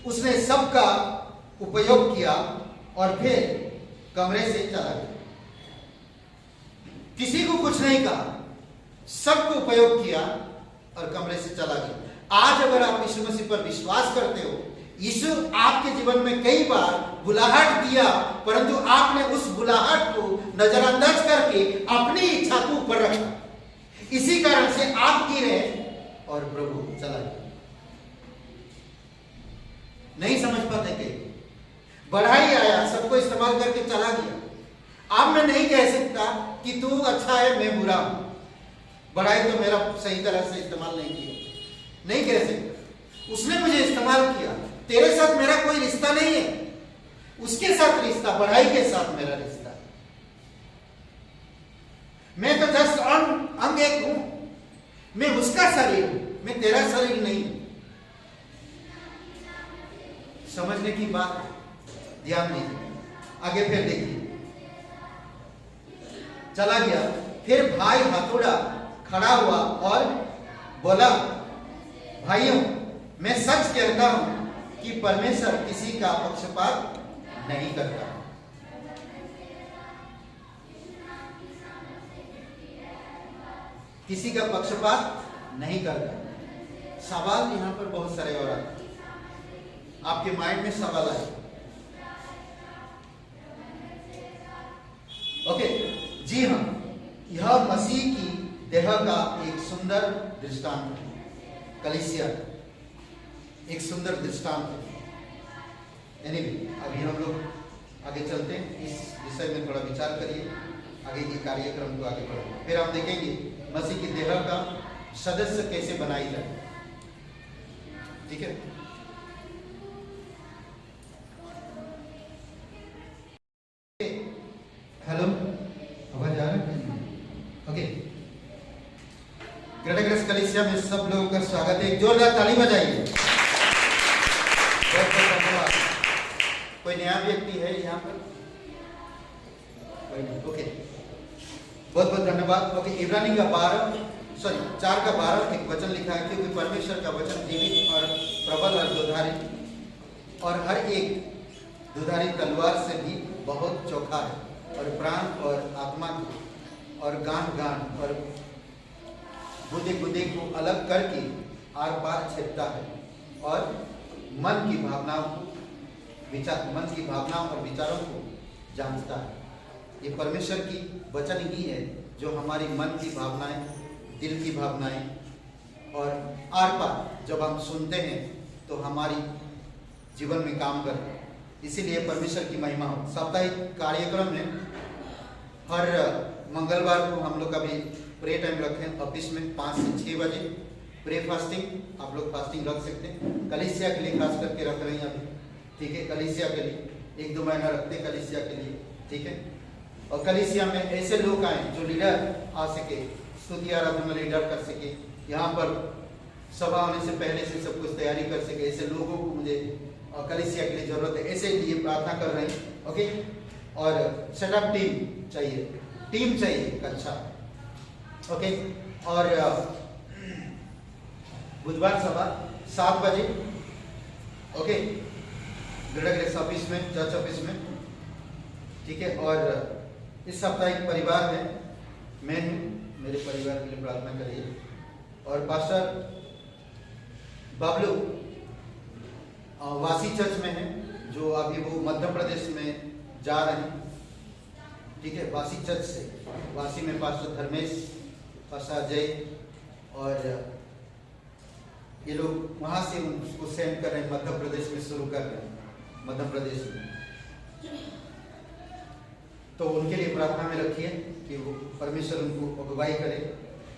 उसने सबका उपयोग किया और फिर कमरे से चला गया। किसी को कुछ नहीं कहा, सबको उपयोग किया और कमरे से चला गया। आज अगर आप यीशु मसीह पर विश्वास करते हो, यीशु आपके जीवन में कई बार बुलाहट दिया, परंतु आपने उस बुलाहट को नजरअंदाज करके अपनी इच्छा को ऊपर रखा। इसी कारण से आप गिरे और प्रभु चला गया। नहीं समझ पाते कि बढ़ाई आया, सबको इस्तेमाल करके चला गया। अब मैं नहीं कह सकता कि तू अच्छा है मैं बुरा हूं, बढ़ाई तो मेरा सही तरह से इस्तेमाल नहीं किया, नहीं कह सकता। उसने मुझे इस्तेमाल किया, तेरे साथ मेरा कोई रिश्ता नहीं है, उसके साथ रिश्ता, बढ़ाई के साथ मेरा रिश्ता। मैं तो जस्ट अंग एक हूं, मैं उसका शरीर हूं, मैं तेरा शरीर नहीं हूं। समझने की बात, ध्यान दीजिए। आगे फिर देखिए, चला गया। फिर भाई हथौड़ा खड़ा हुआ और बोला, भाइयों मैं सच कहता हूं कि परमेश्वर किसी का पक्षपात नहीं करता। किसी का पक्षपात नहीं करता। सवाल यहां पर बहुत सारे और आते हैं, आपके माइंड में सवाल आए। ओके, जी हाँ, यह मसीह की देह का एक सुंदर दृष्टांत है। कलीसिया एक सुंदर दृष्टांत है। अभी हम लोग आगे चलते हैं, इस विषय में थोड़ा विचार करिए, आगे के कार्यक्रम को आगे बढ़ाएं। फिर हम देखेंगे मसीह की देह का सदस्य कैसे बनाई जाए। ठीक है, हेलो, आवाज आ रहा है? ओके, ग्रेटर ग्रेस कलीसिया में सब लोगों का स्वागत है। एक जोरदार ताली बजाइए। बहुत बहुत धन्यवाद। कोई नया व्यक्ति है यहाँ पर? कोई नहीं? ओके, बहुत बहुत धन्यवाद। ओके, इब्रानी का 4:12 एक वचन लिखा है, क्योंकि परमेश्वर का वचन जीवित और प्रबल और दुधारी और हर एक दुधारी तलवार से भी बहुत चोखा है और प्राण और आत्मा और गांठ और गुदे को अलग करके आर पार छेदता है और मन की भावनाओं और विचारों को जानता है। ये परमेश्वर की वचन ही है जो हमारी मन की भावनाएं, दिल की भावनाएं और आर पार जब हम सुनते हैं तो हमारी जीवन में काम करते हैं। इसीलिए परमेश्वर की महिमा हो। साप्ताहिक कार्यक्रम में हर मंगलवार को हम लोग अभी प्रे टाइम रखे हैं ऑफिस में 5 से 6 बजे। प्रे फास्टिंग, आप लोग फास्टिंग रख सकते हैं। कलीसिया के लिए खास करके रख रहे हैं अभी, ठीक है। कलीसिया के लिए 1-2 महीना रखते हैं कलीसिया के लिए, ठीक है। और कलीसिया में ऐसे लोग आए जो लीडर आ सके, स्तुति आराधना में लीडर कर सके, यहाँ पर सभा होने से पहले से सब कुछ तैयारी कर सके। ऐसे लोगों को मुझे कलीसिया के लिए जरूरत है, ऐसे लिए प्रार्थना कर रहे हैं। ओके, और सेटअप टीम चाहिए एक अच्छा। ओके, और बुधवार सभा 7 बजे, ओके, ग्रेस ऑफिस में, चर्च ऑफिस में, ठीक है। और इस साप्ताहिक परिवार में मैं हूँ, मेरे परिवार के लिए प्रार्थना करिए। और पास्टर बाबलू वासी चर्च में है, जो अभी वो मध्य प्रदेश में जा रहे हैं, ठीक है। वासी चर्च से, वासी में पास्टर धर्मेश, पास्टर अजय और ये लोग वहाँ से उसको सेंड कर रहे हैं, मध्य प्रदेश में शुरू कर रहे हैं, मध्य प्रदेश में। तो उनके लिए प्रार्थना में रखिए कि वो परमेश्वर उनको अगुवाई करे।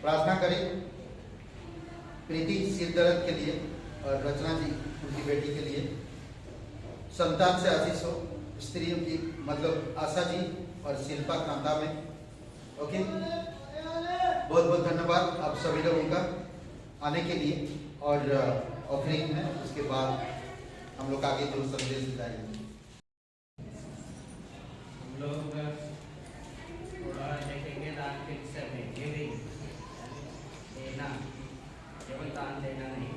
प्रार्थना करें प्रीति सिर दर्द के लिए और रचना जी उनकी बेटी के लिए, संतान से आशीष हो, स्त्रियों की मतलब आशा जी और शिल्पा कांता में। ओके, बहुत बहुत धन्यवाद आप सभी लोगों का आने के लिए। और ऑफरिंग है, उसके बाद हम लोग आगे जो संदेश दिलाएंगे। हम लोग थोड़ा देखेंगे दान के विषय में, गिविंग, देना, केवल दान देना नहीं,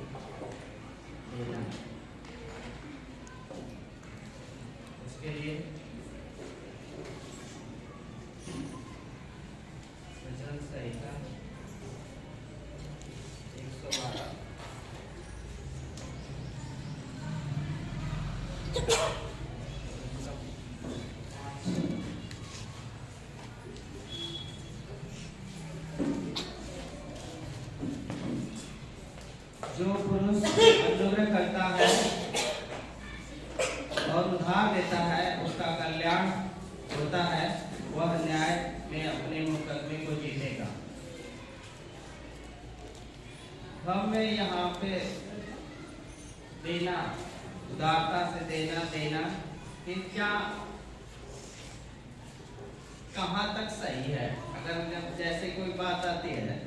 देना। उसके लिए वचन संहिता 112 जो पुरुष अनुग्रह करता है और उधार देता है, उसका कल्याण होता है, वह न्याय में अपने मुकदमे को जीतेगा। हमें यहाँ पे देना, उदारता से देना कि क्या कहाँ तक सही है। अगर जब जैसे कोई बात आती है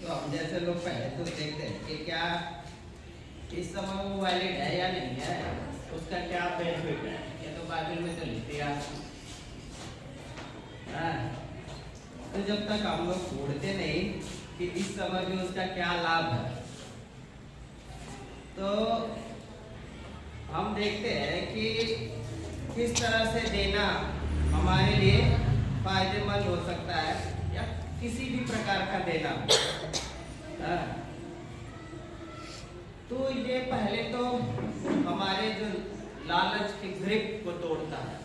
तो हम जैसे लोग पहले तो देखते हैं कि क्या इस समय वो वैलिड है या नहीं है, उसका क्या बेनिफिट है। ये तो बाइबल में तो लिख दिया। तो जब तक हम लोग ढूंढते नहीं कि इस समय में उसका क्या लाभ है, तो हम देखते हैं कि किस तरह से देना हमारे लिए फायदेमंद हो सकता है, या किसी भी प्रकार का देना। तो ये पहले तो हमारे जो लालच की ग्रिप को तोड़ता है।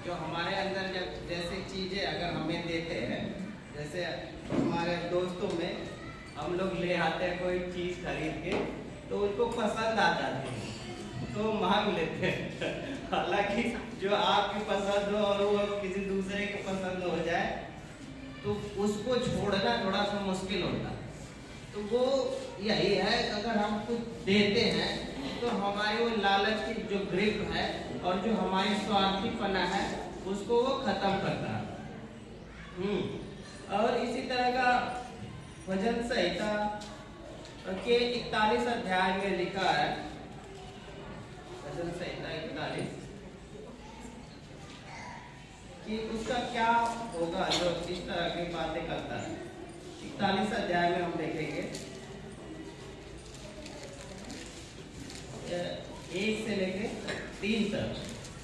जो हमारे अंदर जब जैसे चीजें अगर हमें देते हैं, जैसे हमारे दोस्तों में हम लोग ले आते हैं कोई चीज खरीद के, तो उनको पसंद आ जाती है तो मांग लेते हैं। हालांकि जो आपकी पसंद हो और वो किसी दूसरे की पसंद हो जाए तो उसको छोड़ना थोड़ा सा मुश्किल होता है। तो वो यही है, अगर हम कुछ देते हैं तो हमारी वो लालच की जो ग्रिप है और जो हमारी स्वार्थीपना है उसको वो खत्म करता है। और इसी तरह का भजन संहिता के 41 अध्याय में लिखा है, भजन संहिता 41 कि उसका क्या होगा जो इस तरह की बातें करता है। 41 अध्याय में हम देखेंगे 1 से लेके 3 तक।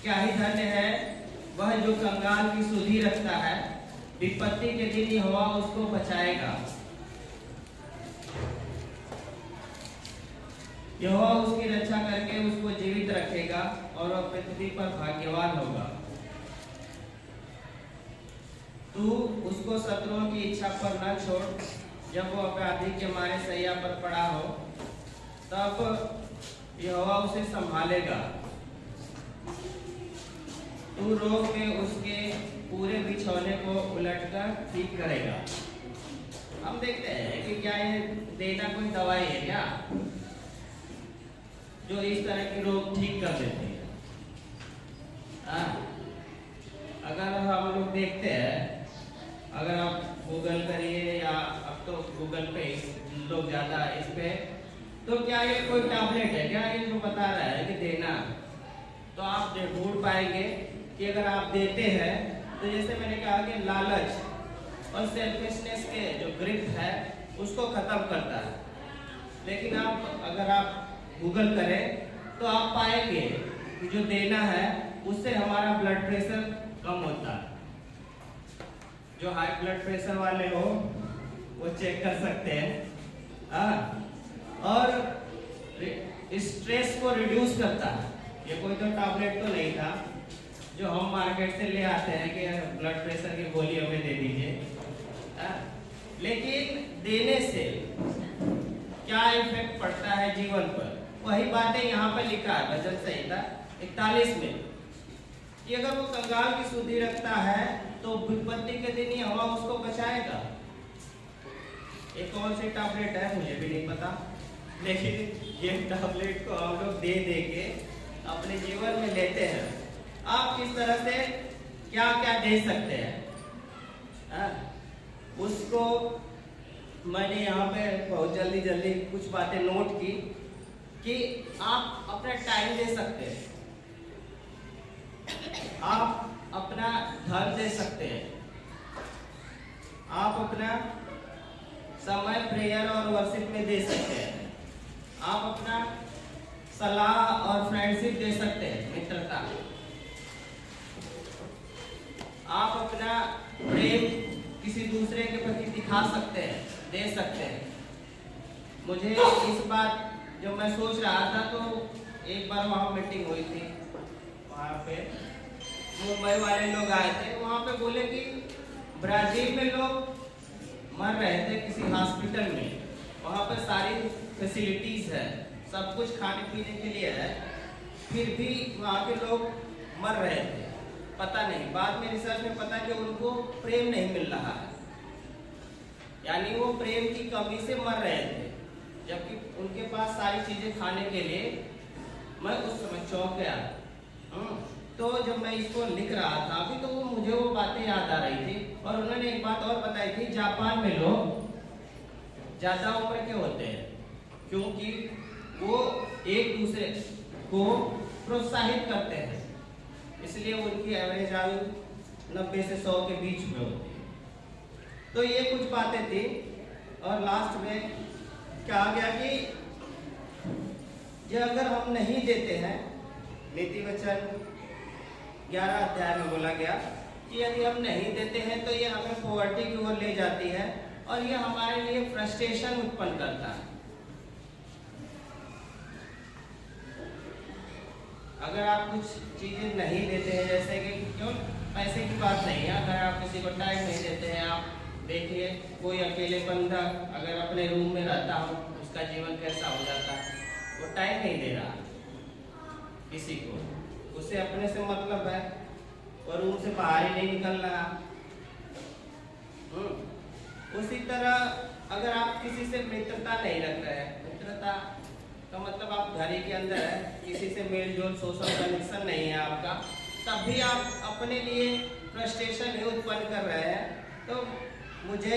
क्या ही धन्य है वह जो कंगाल की सुधि रखता है, विपत्ति के दिन यहोवा उसको बचाएगा। यहोवा उसकी रक्षा करके उसको जीवित रखेगा और वह पृथ्वी पर भाग्यवान होगा। तू उसको शत्रुओं की इच्छा पर न छोड़। जब वो अपराधी के मारे सैया पर पड़ा हो तब यहोवा उसे संभालेगा। तू रोक के उसके पूरे बिछौने को उलटकर ठीक करेगा। हम देखते हैं कि क्या ये देना कोई दवाई है क्या जो इस तरह की रोग ठीक कर देती है। अगर हम लोग देखते हैं, अगर आप गूगल करिए या अब तो गूगल पे लोग ज़्यादा इस पे, तो क्या ये कोई टैबलेट है क्या ये जो बता रहा है कि देना, तो आप ढूंढ पाएंगे कि अगर आप देते हैं तो जैसे मैंने कहा कि लालच और सेल्फिशनेस के जो ग्रिप है उसको खत्म करता है। लेकिन अगर आप गूगल करें तो आप पाएंगे कि जो देना है उससे हमारा ब्लड प्रेशर कम होता है। जो हाई ब्लड प्रेशर वाले हो वो चेक कर सकते हैं। और स्ट्रेस को रिड्यूस करता है। ये कोई तो टैबलेट तो नहीं था जो हम मार्केट से ले आते हैं कि ब्लड प्रेशर की गोली हमें दे दीजिए। लेकिन देने से क्या इफेक्ट पड़ता है जीवन पर, वही बातें यहाँ पर लिखा है भजन संहिता 41 में कि अगर वो कंगाल की सुधि रखता है तो विपत्ति के दिन ही हवा उसको बचाएगा। एक कौन सी टैबलेट है मुझे भी नहीं पता, लेकिन ये टैबलेट को हम लोग दे दे के अपने जीवन में लेते हैं। आप किस तरह से क्या क्या दे सकते हैं उसको मैंने यहाँ पे बहुत जल्दी जल्दी कुछ बातें नोट की कि आप अपना टाइम दे सकते हैं, आप अपना धन दे सकते हैं, आप अपना समय प्रेयर और वर्शिप में दे सकते हैं, आप अपना सलाह और फ्रेंडशिप दे सकते हैं, मित्रता, आप अपना प्रेम किसी दूसरे के प्रति दिखा सकते हैं, दे सकते हैं। मुझे इस बात जब मैं सोच रहा था तो एक बार वहाँ मीटिंग हुई थी, वहाँ पे मुंबई वाले लोग आए थे। वहाँ पे बोले कि ब्राजील में लोग मर रहे थे किसी हॉस्पिटल में, वहाँ पे सारी फैसिलिटीज है, सब कुछ खाने पीने के लिए है, फिर भी वहाँ के लोग मर रहे थे। पता नहीं, बाद में रिसर्च में पता कि उनको प्रेम नहीं मिल रहा है, यानी वो प्रेम की कमी से मर रहे थे, जबकि उनके पास सारी चीजें खाने के लिए। मैं उस समय चौंक गया। तो जब मैं इसको लिख रहा था अभी तो मुझे वो बातें याद आ रही थी। और उन्होंने एक बात और बताई थी, जापान में लोग ज्यादा उम्र के होते हैं क्योंकि वो एक दूसरे को प्रोत्साहित करते हैं, इसलिए उनकी एवरेज आयु 90 से 100 के बीच में होती है। तो ये कुछ बातें थी। और लास्ट में क्या आ गया कि ये अगर हम नहीं देते हैं, नीति वचन 11 अध्याय में बोला गया कि यदि हम नहीं देते हैं तो ये हमें पॉवर्टी की ओर ले जाती है और ये हमारे लिए फ्रस्ट्रेशन उत्पन्न करता है। अगर आप कुछ चीजें नहीं देते हैं, जैसे कि क्यों पैसे की बात नहीं है, अगर आप किसी को टाइम नहीं देते हैं, आप देखिए कोई अकेले बंदा अगर अपने रूम में रहता हो उसका जीवन कैसा हो जाता है। वो टाइम नहीं दे रहा किसी को, उसे अपने से मतलब है, और रूम से बाहर ही नहीं निकल रहा। उसी तरह अगर आप किसी से मित्रता नहीं रख रहे हैं, मित्रता का मतलब आप घर ही के अंदर है, किसी से मेल जोल सोशल कनेक्शन नहीं है आपका, तब भी आप अपने लिए फ्रस्ट्रेशन ही उत्पन्न कर रहे हैं। तो मुझे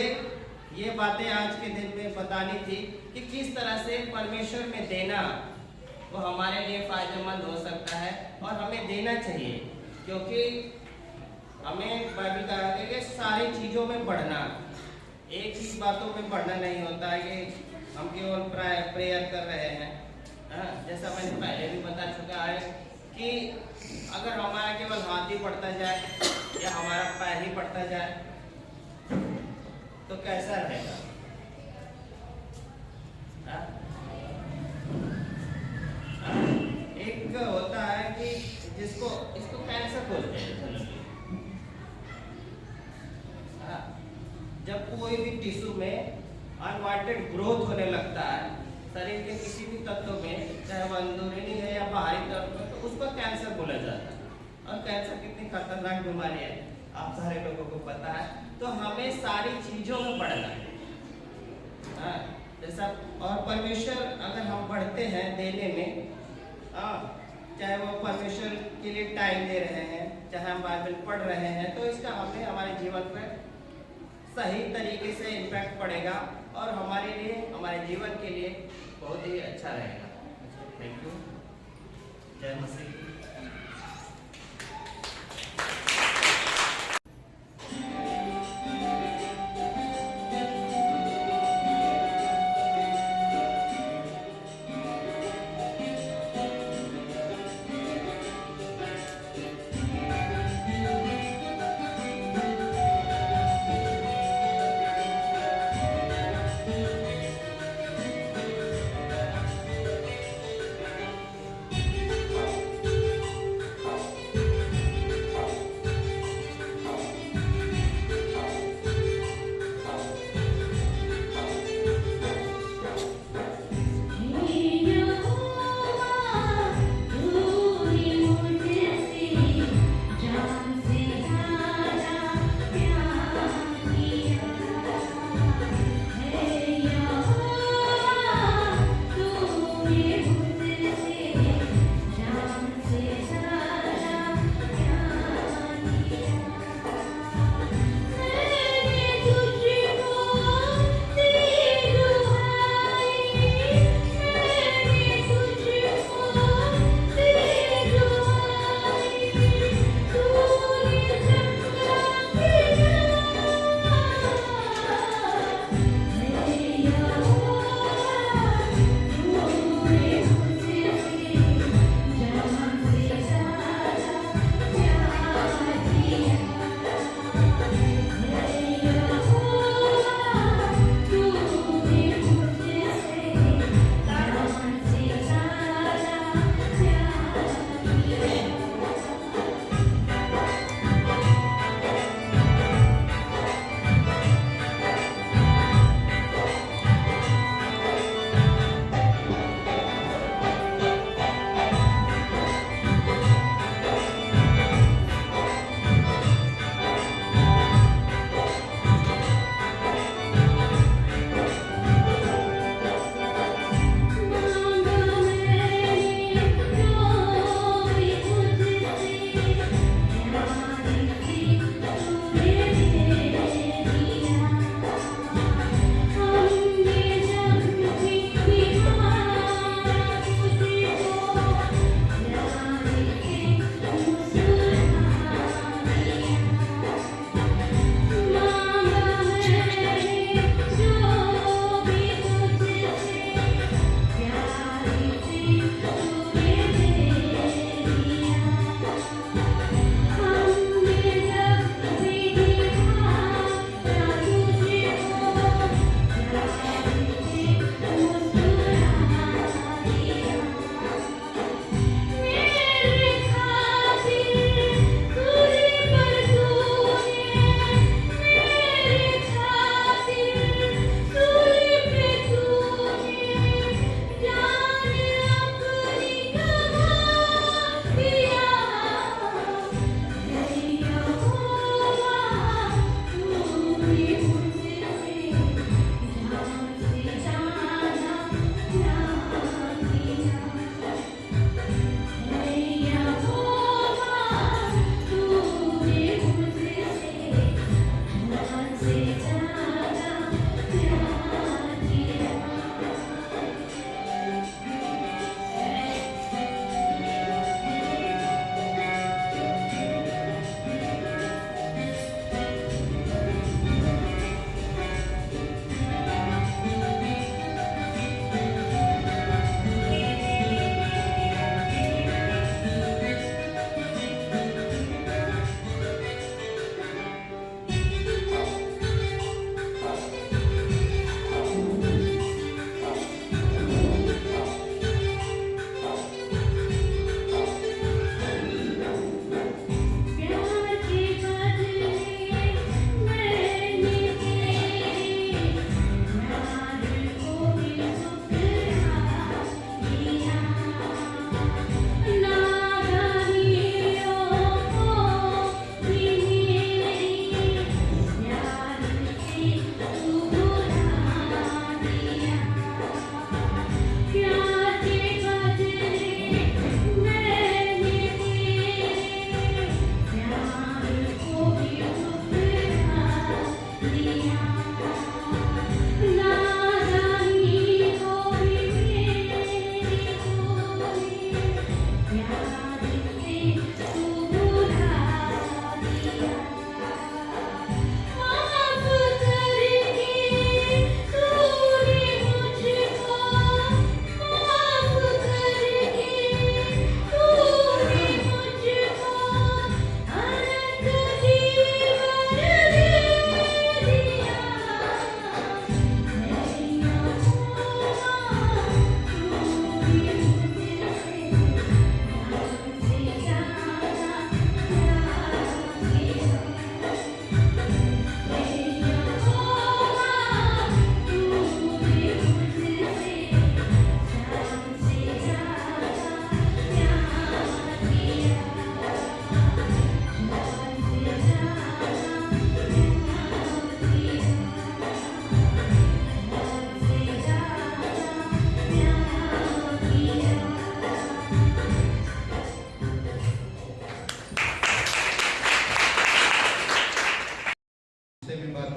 ये बातें आज के दिन में बतानी थी कि किस तरह से परमेश्वर में देना वो हमारे लिए फायदेमंद हो सकता है और हमें देना चाहिए, क्योंकि हमें बाइबल कहा है कि सारी चीजों में बढ़ना, एक ही बातों में बढ़ना नहीं होता है कि हम केवल प्रेयर कर रहे हैं। जैसा मैंने पहले भी बता चुका है कि अगर हमारा केवल हाथ ही बढ़ता जाए या हमारा पैर ही बढ़ता जाए तो कैसा रहेगा? एक होता है कि इसको कैंसर बोलते हैं। जब कोई भी टिश्यू में अनवांटेड ग्रोथ होने लगता है शरीर के किसी भी तत्व में, चाहे वो अंदरूनी है या बाहरी तत्व में, तो उसको कैंसर बोला जाता है। और कैंसर कितनी खतरनाक बीमारी है आप सारे लोगों को पता है। तो हमें सारी चीजों में बढ़ना है, जैसा और परमेश्वर अगर हम बढ़ते हैं देने में, चाहे वो परमेश्वर के लिए टाइम दे रहे हैं, चाहे हम बाइबल पढ़ रहे हैं, तो इसका हमें हमारे जीवन पर सही तरीके से इम्पैक्ट पड़ेगा और हमारे लिए, हमारे जीवन के लिए बहुत ही अच्छा रहेगा। Thank you. जय मसीह।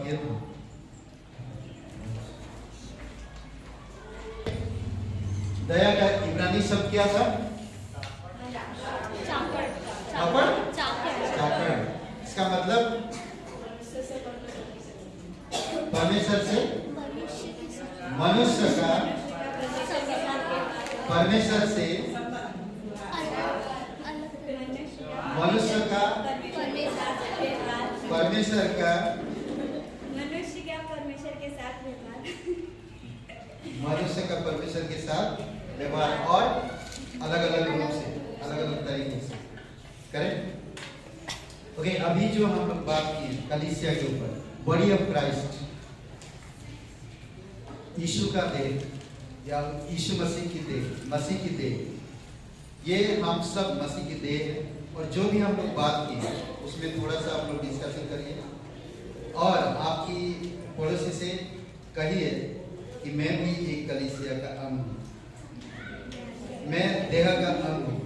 किए थे। दया का इब्रानी शब्द क्या था? चाकर। चाकर। इसका मतलब परमेश्वर से मनुष्य का परमेश्वर से मनुष्य का परमेश्वर का मनुष्य का परमेश्वर के साथ व्यवहार मनुष्य का परमेश्वर के साथ व्यवहार और अलग अलग रूप से अलग अलग तरीके से करें। ओके, अभी जो हम लोग बात की कलीसिया के ऊपर, बॉडी ऑफ क्राइस्ट, यीशु का देह या यीशु मसीह की देह, ये हम सब मसीह की देह है। और जो भी हम लोग बात की उसमें थोड़ा सा आप लोग डिस्कशन करिए और आपकी पड़ोसी से कहिए कि मैं भी एक कलीसिया का अंग हूँ, मैं देह का अंग हूँ।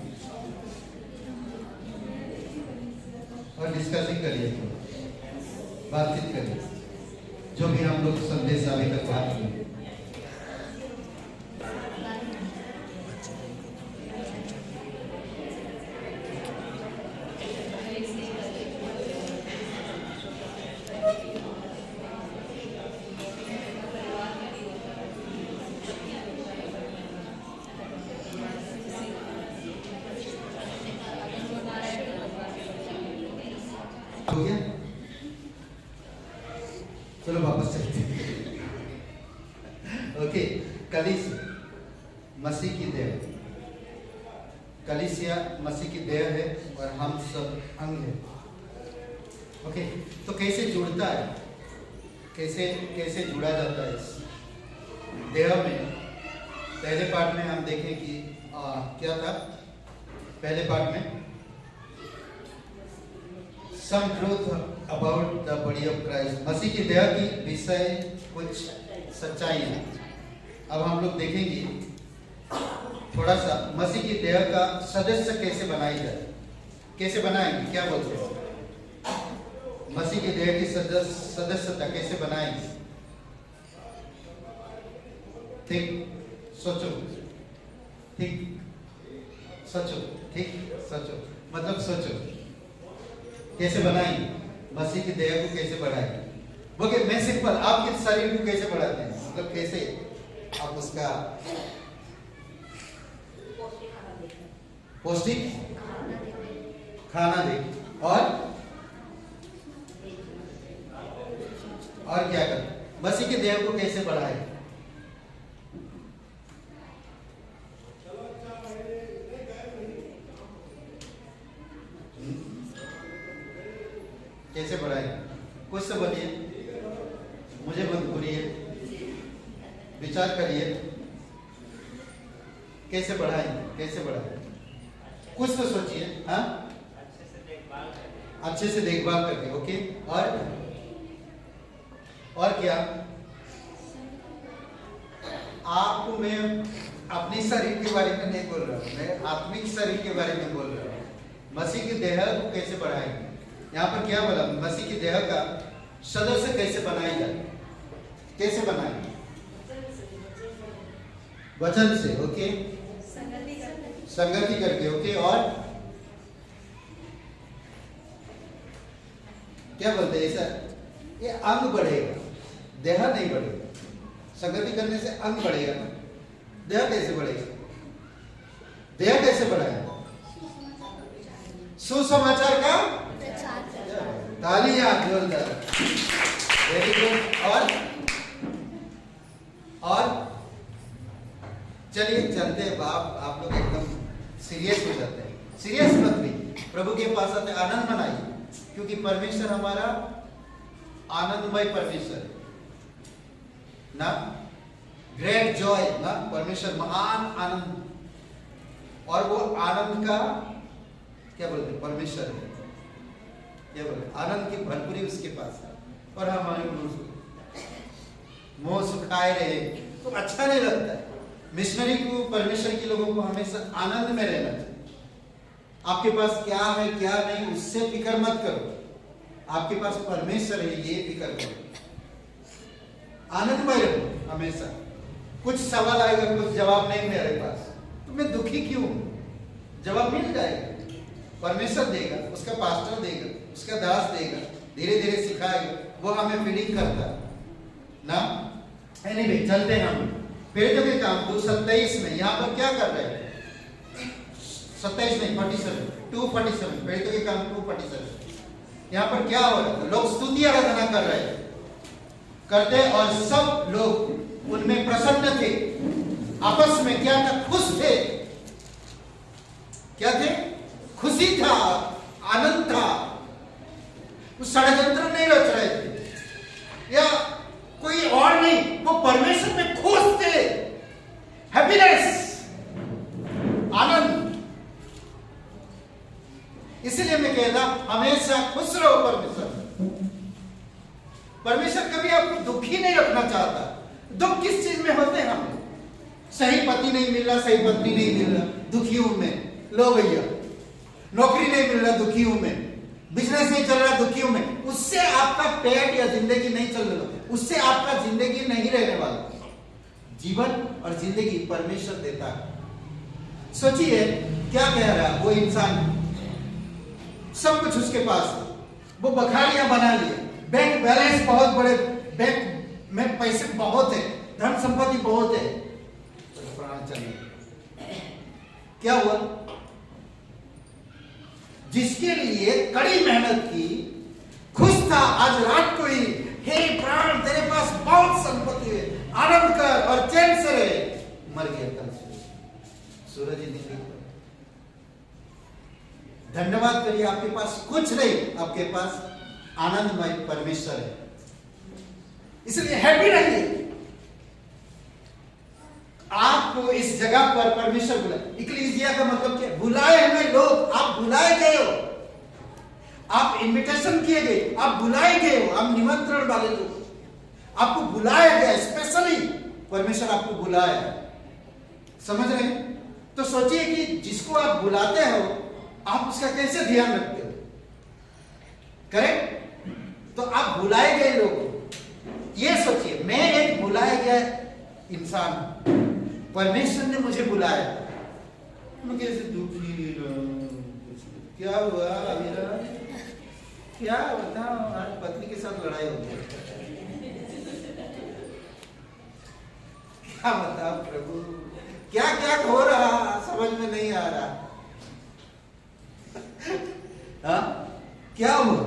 और डिस्कशन करिए, बातचीत करिए, जो भी हम लोग संदेश अभी तक बात किए। हो गया? चलो वापस चलते हैं। ओके, कलीसिया मसीह की देह, कलीसिया मसीह की देह है और हम सब अंग हैं। ओके, तो कैसे जुड़ता है, कैसे जुड़ा जाता है इस देह में? पहले पार्ट में हम देखें कि क्या था। पहले पार्ट में some truth about the body of Christ, मसीह की देह की विषय कुछ सच्चाई है। अब हम लोग देखेंगे थोड़ा सा मसीह की देह का सदस्य कैसे बनाई जाए, कैसे बनाएंगे, क्या बोलते हैं, मसीह की देह की सदस्यता कैसे बनाएंगे? ठीक सोचो, ठीक सोचो, ठीक सोचो, मतलब सोचो कैसे बनाएंगे मसीह की देह को, कैसे बढ़ाएंगे? ओके, मैं सिंपल, आपके शरीर को कैसे बढ़ाते हैं, मतलब कैसे आप उसका पौष्टिक खाना दें और क्या करें, मसीह के देह को कैसे बढ़ाएं? कैसे बढ़ाएं? कुछ तो बोलिए, मुझे मत बोलिए, विचार करिए, कैसे बढ़ाएं, कैसे बढ़ाएं? कुछ तो सोचिए। हाँ, अच्छे से देखभाल करके। ओके, और क्या? आपको मैं अपने शरीर के बारे में नहीं बोल रहा हूँ, मैं आत्मिक शरीर के बारे में बोल रहा हूँ। मसीह के देह को कैसे बढ़ाएंगे? यहाँ पर क्या बोला? मसीह की देह का सदस्य कैसे बनाई जाए, कैसे बनाएंगे? वचन से। ओके, संगति करके। ओके, और क्या बोलते हैं सर? ये अंग बढ़ेगा, देह नहीं बढ़ेगा। संगति करने से अंग बढ़ेगा ना, देह कैसे बढ़ेगा? देह कैसे बढ़ाएगा? सुसमाचार का तालियां जोरदार, वेरी गुड। और चलिए चलते हैं। आप लोग एकदम सीरियस हो जाते हैं। सीरियस मत भी, प्रभु के पास आते आनंद मनाइए, क्योंकि परमेश्वर हमारा आनंदमय परमेश्वर है ना, ग्रेट जॉय ना, परमेश्वर महान आनंद, और वो आनंद का क्या बोलते हैं, परमेश्वर है। क्या बोलते, आनंद की भरपूरी उसके पास है, और हमारे मुंह सुखाए रहे तो अच्छा नहीं लगता है। मिशनरी को, परमेश्वर के लोगों को हमेशा आनंद में रहना चाहिए। आपके पास क्या है क्या नहीं उससे फिक्र मत करो, आपके पास परमेश्वर है ये फिक्र करो। आनंदमय रहो हमेशा। कुछ सवाल आएगा, कुछ जवाब नहीं मेरे पास, तो मैं दुखी क्यों हूं? जवाब मिल जाएगा, परमेश्वर देगा, उसका पास्टर देगा, उसका दास देगा, धीरे धीरे सिखाएगा, वो हमें फीलिंग करता है ना। एनीवे चलते हैं हम प्रेरितों के काम 2:27 में। यहाँ पर क्या कर रहे हैं? 27 नहीं 47, 2:47, प्रेरितों के काम 2:47। यहाँ पर क्या हो रहा है? लोग स्तुति आराधना कर रहे हैं, करते, और सब लोग उनमें प्रसन्न थे, आपस में क्या था? खुश थे। क्या थे? खुशी था, आनंद था। वो षड्यंत्र नहीं रच रहे थे या कोई और नहीं, वो परमेश्वर में खुश थे। हैप्पीनेस, आनंद। इसलिए मैं कहता हमेशा खुश रहो परमेश्वर। परमेश्वर कभी आपको दुखी नहीं रखना चाहता। दुख किस चीज में होते हैं? हम सही पति नहीं मिल रहा, सही पत्नी नहीं मिल रहा, दुखी हूं मैं। लो भैया, नौकरी नहीं मिल रहा, दुखी हूं मैं। बिजनेस नहीं चल रहा, दुखी हूं मैं। उससे आपका पेट या जिंदगी नहीं चल रहा, उससे आपका जिंदगी नहीं रहने वाला। जीवन और जिंदगी परमेश्वर देता है। सोचिए क्या कह रहा है वो इंसान, सब कुछ उसके पास, वो बखालियां बना लिए, बैंक बैलेंस बहुत बड़े, बैंक में पैसे बहुत है, धन संपत्ति बहुत है, तो प्राण चले। क्या हुआ? जिसके लिए कड़ी मेहनत की, खुश था, आज रात को ही, हे प्राण तेरे पास बहुत संपत्ति है, आनंद कर और चैन से रहे, मर गया कल सूरज ही निकल। धन्यवाद करिए, आपके पास कुछ नहीं, आपके पास आनंदमय परमेश्वर है। इसलिए हैप्पी रहिए। आपको इस जगह पर परमेश्वर बुलाए। इक्लेसिया का मतलब क्या? बुलाए हुए लोग, आप बुलाए गए हो, आप इनविटेशन किए गए, आप बुलाए गए हो, आप निमंत्रण वाले लोग, आपको बुलाया गया। स्पेशली परमेश्वर आपको बुलाया, समझ रहे हैं? तो सोचिए कि जिसको आप बुलाते हो, आप उसका कैसे ध्यान रखते हो? करेक्ट? तो आप बुलाए गए लोग। ये सोचिए, मैं एक बुलाया गया इंसान, परमेश्वर ने मुझे बुलाया। मैं कैसे दुखी, क्या हुआ मेरा? क्या बताओ, आज पत्नी के साथ लड़ाई हो गई। क्या बताओ प्रभु, क्या क्या हो रहा समझ में नहीं आ रहा। हाँ? क्या हुआ?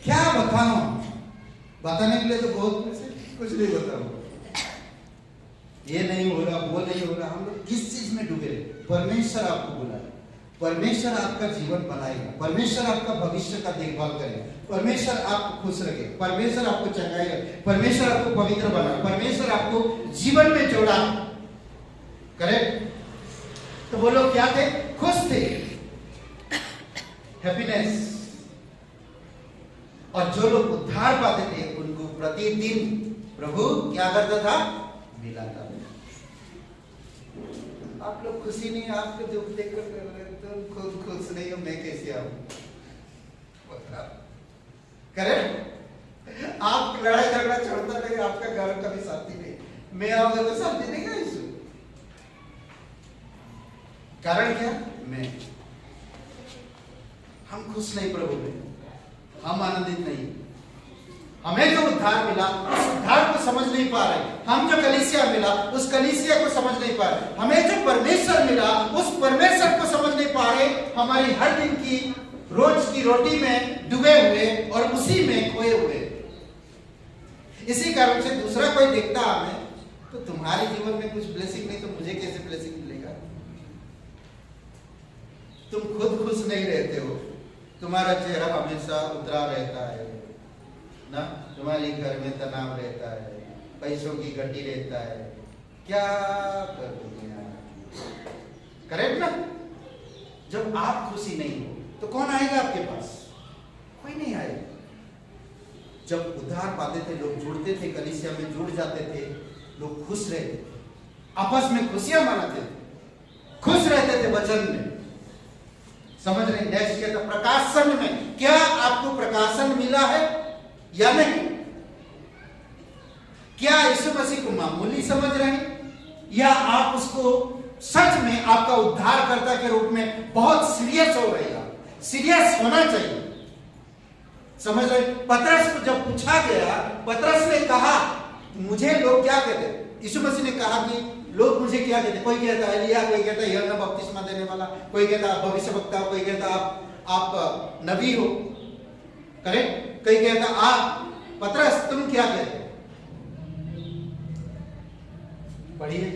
क्या बताऊं? बताने के लिए तो बहुत कुछ नहीं बताऊं। ये नहीं हो रहा, वो नहीं हो रहा। हम लोग किस चीज में डूबे? परमेश्वर आपको बुलाए, परमेश्वर आपका जीवन बनाएगा, परमेश्वर आपका भविष्य का देखभाल करेगा, परमेश्वर आपको खुश रखे, परमेश्वर आपको चंगाई रखे, परमेश्वर आपको पवित्र बनाए, परमेश्वर आपको जीवन में जोड़ा। करेक्ट? तो वो लोग क्या थे? खुश थे, हैप्पीनेस। और जो लोग उद्धार पाते थे, उनको प्रतिदिन प्रभु क्या करता था? मिलाता। आप लोग खुशी नहीं, आपको दुख देखकर तुम खुद खुश नहीं हो, मैं कैसे आऊं? करेक्ट? आप लड़ाई झगड़ा छोड़ता नहीं, आपका घर कभी शांति नहीं, मैं आऊंगा तो शांति नहीं है। इस कारण क्या? मैं, हम खुश नहीं प्रभु में, हम आनंदित नहीं। हमें जो उद्धार मिला, उस उद्धार को समझ नहीं पा रहे। हम जो कलीसिया मिला, उस कलीसिया को समझ नहीं पा रहे। हमें जो परमेश्वर मिला, उस परमेश्वर को समझ नहीं पा रहे। हमारी हर दिन की रोज की रोटी में डूबे हुए और उसी में खोए हुए। इसी कारण से दूसरा कोई देखता हमें, तो तुम्हारे जीवन में कुछ ब्लेसिंग नहीं, तो मुझे कैसे ब्लेसिंग मिलेगा? तुम खुद खुश नहीं रहते हो, तुम्हारा चेहरा हमेशा उतरा रहता है ना, तुम्हारे घर में तनाव रहता है, पैसों की घटी रहता है, क्या कर दुनिया। करेक्ट ना? जब आप खुशी नहीं हो तो कौन आएगा आपके पास? कोई नहीं आएगा। जब उद्धार पाते थे लोग, जुड़ते थे, कलीसिया में जुड़ जाते थे, लोग खुश रहते थे, आपस में खुशियां मनाते थे, खुश रहते थे वचन में। समझ रहे? नेक्स्ट कहता प्रकाशन में। क्या आपको प्रकाशन मिला है या नहीं? क्या यीशु मसीह को मामूली समझ रहे हैं, या आप उसको सच में आपका उद्धारकर्ता के रूप में बहुत सीरियस हो रहे हैं? सीरियस होना चाहिए, समझ रहे? पतरस को जब पूछा गया, पतरस ने कहा मुझे लोग क्या कहते हैं? यीशु मसीह ने कहा कि लोग मुझे क्या कहते हैं? कोई कहता है एलिया, कोई कहता है यूहन्ना बपतिस्मा देने वाला, कोई कहता है भविष्यवक्ता, कोई कहता आप नबी हो, करेक्ट? कोई कहता आप पतरस, तुम क्या कहते हो? पढ़िए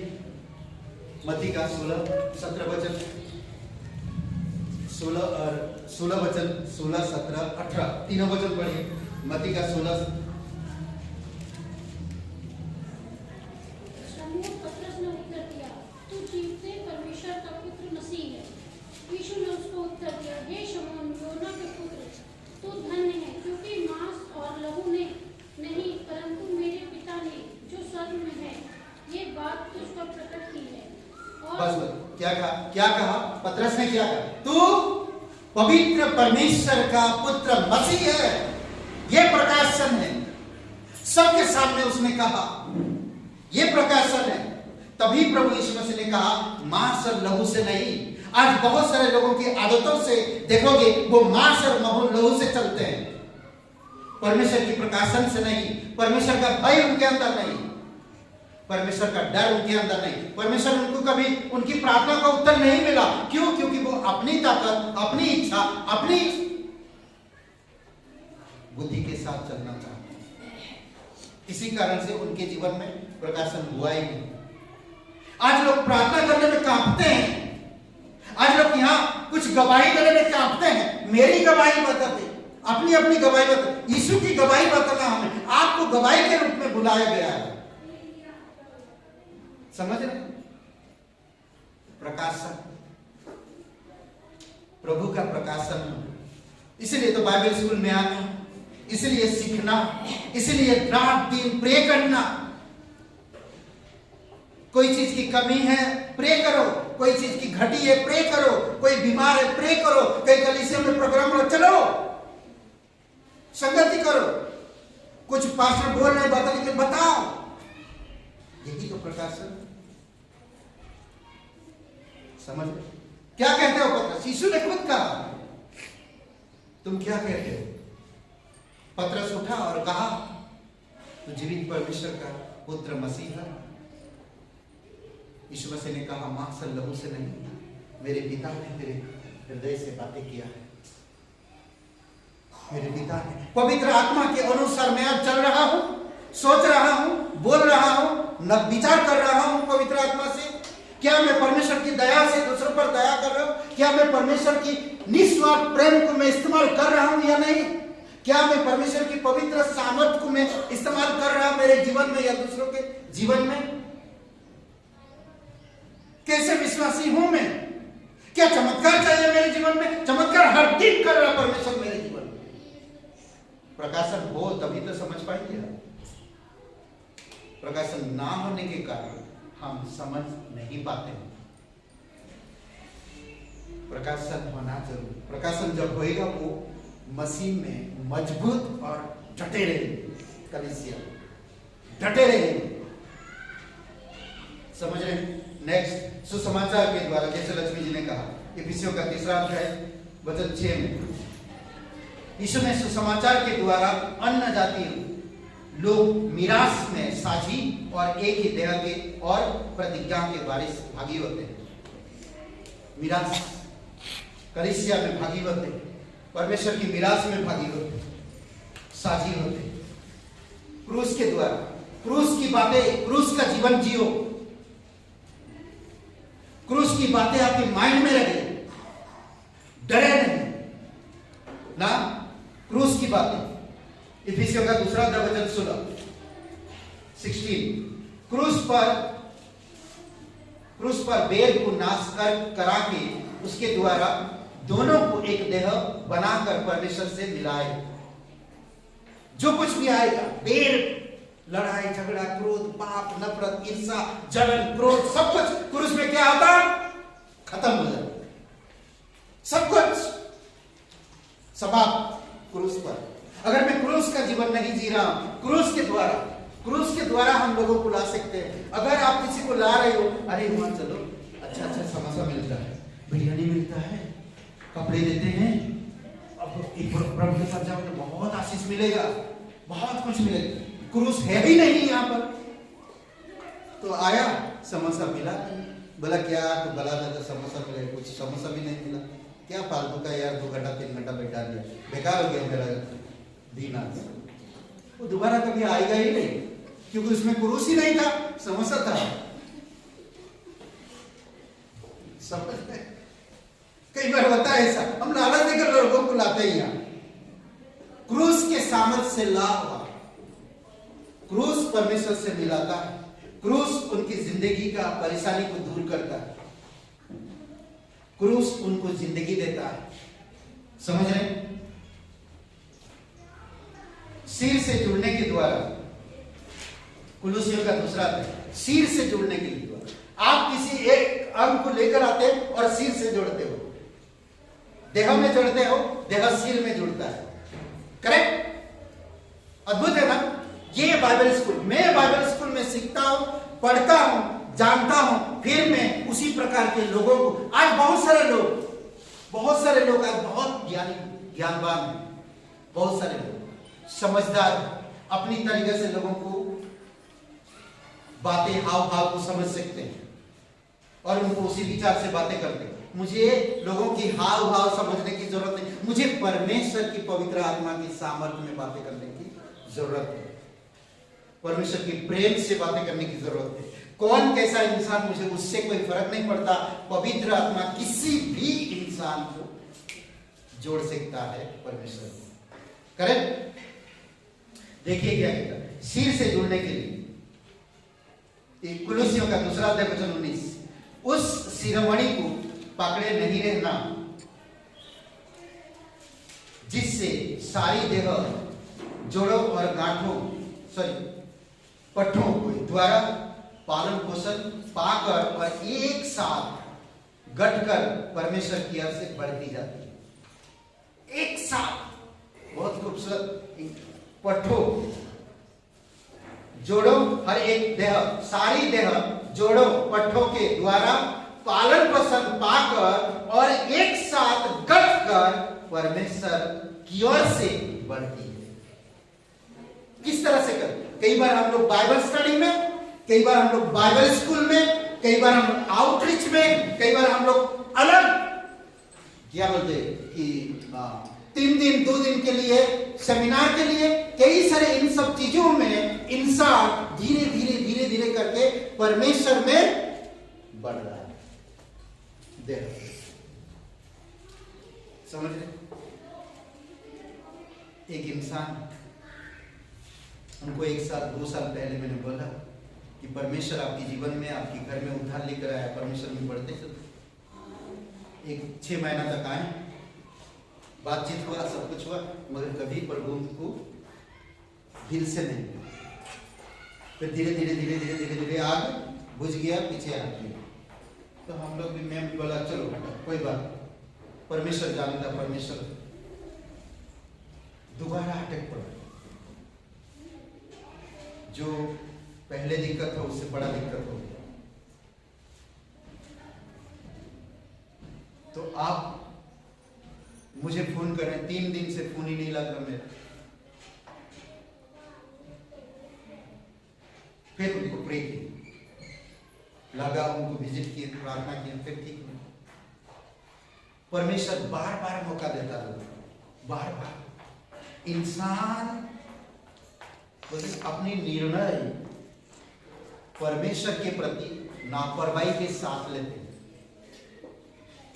मत्ती का 16-17 वचन, 16 वचन, 16, 17, 18 तीनों वचन पढ़िए। मत्ती का 16। शमूएल पतरस ने उत्तर दिया, तू जीवते परमेश्वर का पुत्र मसीह है। यीशु ने उसको उत्तर दिया, हे शमूएल योना के पुत्र, तू धन्य है, क्योंकि मांस और लहू ने नहीं, परंतु मेरे पिता ने जो स्वर्ग में है ये बात तुझ पर प्रकट की है। बस क्या कहा पतरस ने? क्या कहा? तू पवित्र परमेश्वर का पुत्र मसीह है। यह प्रकाशन है, सबके सामने उसने कहा यह प्रकाशन है। तभी प्रभु यीशु मसीह ने कहा मांस और लहू से नहीं। आज बहुत सारे लोगों की आदतों से देखोगे वो मांस और लहू से चलते हैं, परमेश्वर की प्रकाशन से नहीं, परमेश्वर का भय उनके अंदर नहीं, परमेश्वर का डर उनके अंदर नहीं। परमेश्वर उनको कभी उनकी प्रार्थना का उत्तर नहीं मिला। क्यों? क्योंकि वो अपनी ताकत, अपनी इच्छा, अपनी बुद्धि के साथ चलना चाहते हैं। इसी कारण से उनके जीवन में प्रकाशन हुआ ही नहीं। आज लोग प्रार्थना करने में कांपते हैं, आज लोग यहाँ कुछ गवाही देने में कांपते हैं। मेरी गवाही बताते, अपनी अपनी गवाही बताते। यीशु की गवाही बताना, हमें आपको गवाही के रूप में बुलाया गया है, समझ रहे? प्रकाशन, प्रभु का प्रकाशन। इसलिए तो बाइबल स्कूल में आना, इसलिए सीखना, इसलिए रात दिन प्रे करना। कोई चीज की कमी है प्रे करो, कोई चीज की घटी है प्रे करो, कोई बीमार है प्रे करो, कई कलीसिया में प्रोग्राम हो, चलो संगति करो, कुछ पास्टर बोल रहे बता लिखे बताओ। यही तो प्रकाशन, समझ? क्या कहते हो पतरस? यीशु ने खुद कहा, तुम क्या कहते हो? पतरस उठा और कहा, तू जीवित परमेश्वर का पुत्र मसीह है। यीशु मसीह ने कहा मांस और लहू से नहीं, मेरे पिता ने तेरे हृदय से बातें किया है। मेरे पिता ने पवित्र आत्मा के अनुसार मैं अब चल रहा हूं, सोच रहा हूं, बोल रहा हूं, न विचार कर रहा हूं पवित्र आत्मा से। क्या मैं परमेश्वर की दया से दूसरों पर दया कर रहा हूं? क्या मैं परमेश्वर की निस्वार्थ प्रेम को मैं इस्तेमाल कर रहा हूं या नहीं? क्या मैं परमेश्वर की पवित्र सामर्थ्य को मैं इस्तेमाल कर रहा हूं मेरे जीवन में या दूसरों के जीवन में? कैसे विश्वासी हूं मैं? क्या चमत्कार चाहिए मेरे जीवन में? चमत्कार हर दिन कर रहा परमेश्वर मेरे जीवन में। प्रकाशन हो तभी तो समझ पाएंगे। प्रकाशन ना होने के कारण हम समझ नहीं पाते हैं। प्रकाशन होना जरूरी। प्रकाशन जब होएगा वो मसीह में मजबूत और डटे रहेंगे, कलीसिया डटे रहेंगे, समझ रहे हैं? नेक्स्ट, सुसमाचार के द्वारा, जैसे लक्ष्मी जी ने कहा, इफिसियों का 3 अध्याय वचन 6 में यीशु ने सुसमाचार के द्वारा अन्य जातियों लोग मिरास में साझी और एक ही देह के और प्रतिज्ञा के वारिस भागी होते हैं। मिरास, कलीसिया में भागी होते हैं, परमेश्वर की मिरास में भागी होते हैं, साझी होते हैं। क्रूस के द्वारा, क्रूस की बातें, क्रूस का जीवन जियो, क्रूस की बातें आपके माइंड में रहे, डरे नहीं ना, क्रूस की बातें। इफिसियों का 2 अध्याय वचन 16 क्रूस पर बेर को नाश करा के उसके द्वारा दोनों को एक देह बनाकर परमेश्वर से मिलाए। जो कुछ भी आएगा, बेर, लड़ाई झगड़ा, क्रोध, पाप, नफरत, ईर्ष्या, जलन, क्रोध, सब कुछ क्रूस में क्या आता? खत्म हो जाता, सब कुछ समाप्त क्रूस पर। अगर मैं क्रूस का जीवन नहीं जी रहा हूं, क्रूस के द्वारा क्रूस के द्वारा हम लोगों को ला सकते हैं। अगर आप किसी को ला रहे हो, अरे वहां चलो, अच्छा अच्छा समोसा मिलता है, बिरयानी मिलता है, कपड़े देते हैं, अब एक प्रभु के साथ जाओ तो बहुत आशीष मिलेगा, बहुत कुछ मिलेगा। क्रूस है ही नहीं यहाँ पर। तो आया, समोसा मिला, बोला क्या तो बोला था तो समोसा मिला, कुछ समोसा भी नहीं मिला। क्या फालतू का यार, 2 घंटा 3 घंटा बैठा दिया, बेकार हो गया मेरा दिन आज। वो दोबारा कभी आएगा ही नहीं, क्योंकि उसमें क्रूस ही नहीं था, समोसा था। समझ में? कई बार होता है ऐसा, हम लालच देकर लोगों को लाते हैं यहाँ। क्रूस के सामर्थ्य से लाभ हुआ, क्रूस परमेश्वर से मिलाता है, क्रूस उनकी जिंदगी का परेशानी को दूर करता है, क्रूस उनको जिंदगी देता है। समझ रहे? सिर से जुड़ने के द्वारा, कुलुसियों का दूसरा अध्याय, सिर से जुड़ने के लिए द्वारा आप किसी एक अंग को लेकर आते हैं और सिर से जोड़ते हो, देह में जोड़ते हो, देह सिर में जुड़ता है। करेक्ट? अद्भुत है ना? ये बाइबल स्कूल, मैं बाइबल स्कूल में सीखता हूं, पढ़ता हूं, जानता हूं, फिर मैं उसी प्रकार के लोगों को, आज बहुत सारे लोग आज बहुत ज्ञानवान हैं, बहुत सारे लोग समझदार, अपनी तरीके से लोगों को बातें, हाव भाव को समझ सकते हैं और उनको उसी विचार से बातें करते हैं। मुझे लोगों की हाव भाव समझने की जरूरत नहीं, मुझे परमेश्वर की पवित्र आत्मा की सामर्थ्य में बातें करने की जरूरत है, परमेश्वर की प्रेम से बातें करने की जरूरत है। कौन कैसा इंसान, मुझे उससे कोई फर्क नहीं पड़ता। पवित्र आत्मा किसी भी इंसान को जोड़ सकता है परमेश्वर। करेक्ट? देखिए क्या कहता है, सिर से जुड़ने के लिए कुलुसियों का दूसरा अध्याय वचन 19, उस शिरोमणि को पकड़े नहीं रहना जिससे सारी देह जोड़ों और गांठों पट्टों को द्वारा पालन पोषण पाकर और एक साथ गढ़कर परमेश्वर की ओर से बढ़ती जाती है। एक साथ, बहुत खूबसूरत, पट्टों, जोड़ों, हर एक देह, सारी देह जोड़ों पट्टों के द्वारा पालन पोषण पाकर और एक साथ गढ़कर परमेश्वर की ओर से बढ़ती है। किस तरह से कर? कई बार हम लोग बाइबल स्टडी में, कई बार हम लोग बाइबल स्कूल में, कई बार हम लोग आउटरीच में, कई बार हम लोग अलग, क्या बोलते कि 3 दिन 2 दिन के लिए, सेमिनार के लिए, कई सारे इन सब चीजों में इंसान धीरे धीरे करके परमेश्वर में बढ़ रहा है। देखो, समझ रहे? एक इंसान, उनको 1 साल 2 साल पहले मैंने बोला कि परमेश्वर आपके जीवन में, आपके घर में उद्धार लेकर आया, परमेश्वर में बढ़ते चलते। 6 महीना तक आए, बातचीत हुआ, सब कुछ हुआ, मगर कभी प्रभु को दिल से नहीं। फिर धीरे धीरे आग बुझ गया, पीछे आ गया। तो हम लोग भी, मैं बोला चलो कोई बात, परमेश्वर जानता, परमेश्वर। दोबारा अटक पड़ा, जो पहले दिक्कत हो उससे बड़ा दिक्कत हो गया। तो आप मुझे फोन करें, 3 दिन से फोन ही नहीं लग रहा मेरा। फिर उनको प्रे किया, लगा, उनको विजिट किए, प्रार्थना किए, फिर ठीक नहीं। परमेश्वर बार बार मौका देता है, बार बार। इंसान अपनी निर्णय परमेश्वर के प्रति लापरवाही के साथ लेते हैं,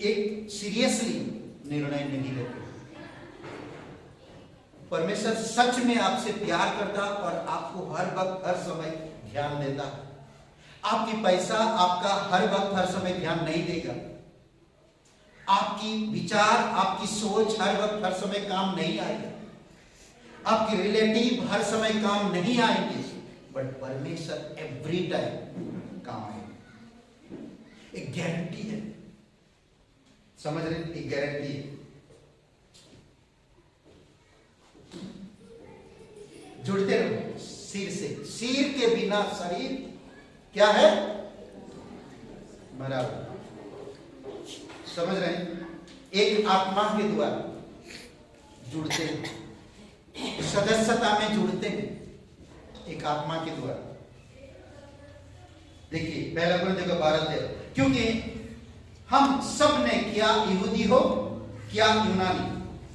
एक सीरियसली निर्णय नहीं लेते। परमेश्वर सच में आपसे प्यार करता और आपको हर वक्त हर समय ध्यान देता। आपकी पैसा आपका हर वक्त हर समय ध्यान नहीं देगा, आपकी विचार, आपकी सोच हर वक्त हर समय काम नहीं आएगा, आपके रिलेटिव हर समय काम नहीं आएंगे, बट परमेश्वर एवरी टाइम काम आएगा। एक गारंटी है, समझ रहे? एक गारंटी है। जुड़ते रहो, सिर से। सिर के बिना शरीर क्या है? मरा हुआ। समझ रहे हैं? एक आत्मा के द्वारा जुड़ते हैं, सदस्यता में जुड़ते हैं एक आत्मा के द्वारा। देखिए पहला कुरिन्थियों का 12, क्योंकि हम सब ने, क्या यहूदी हो क्या यूनानी,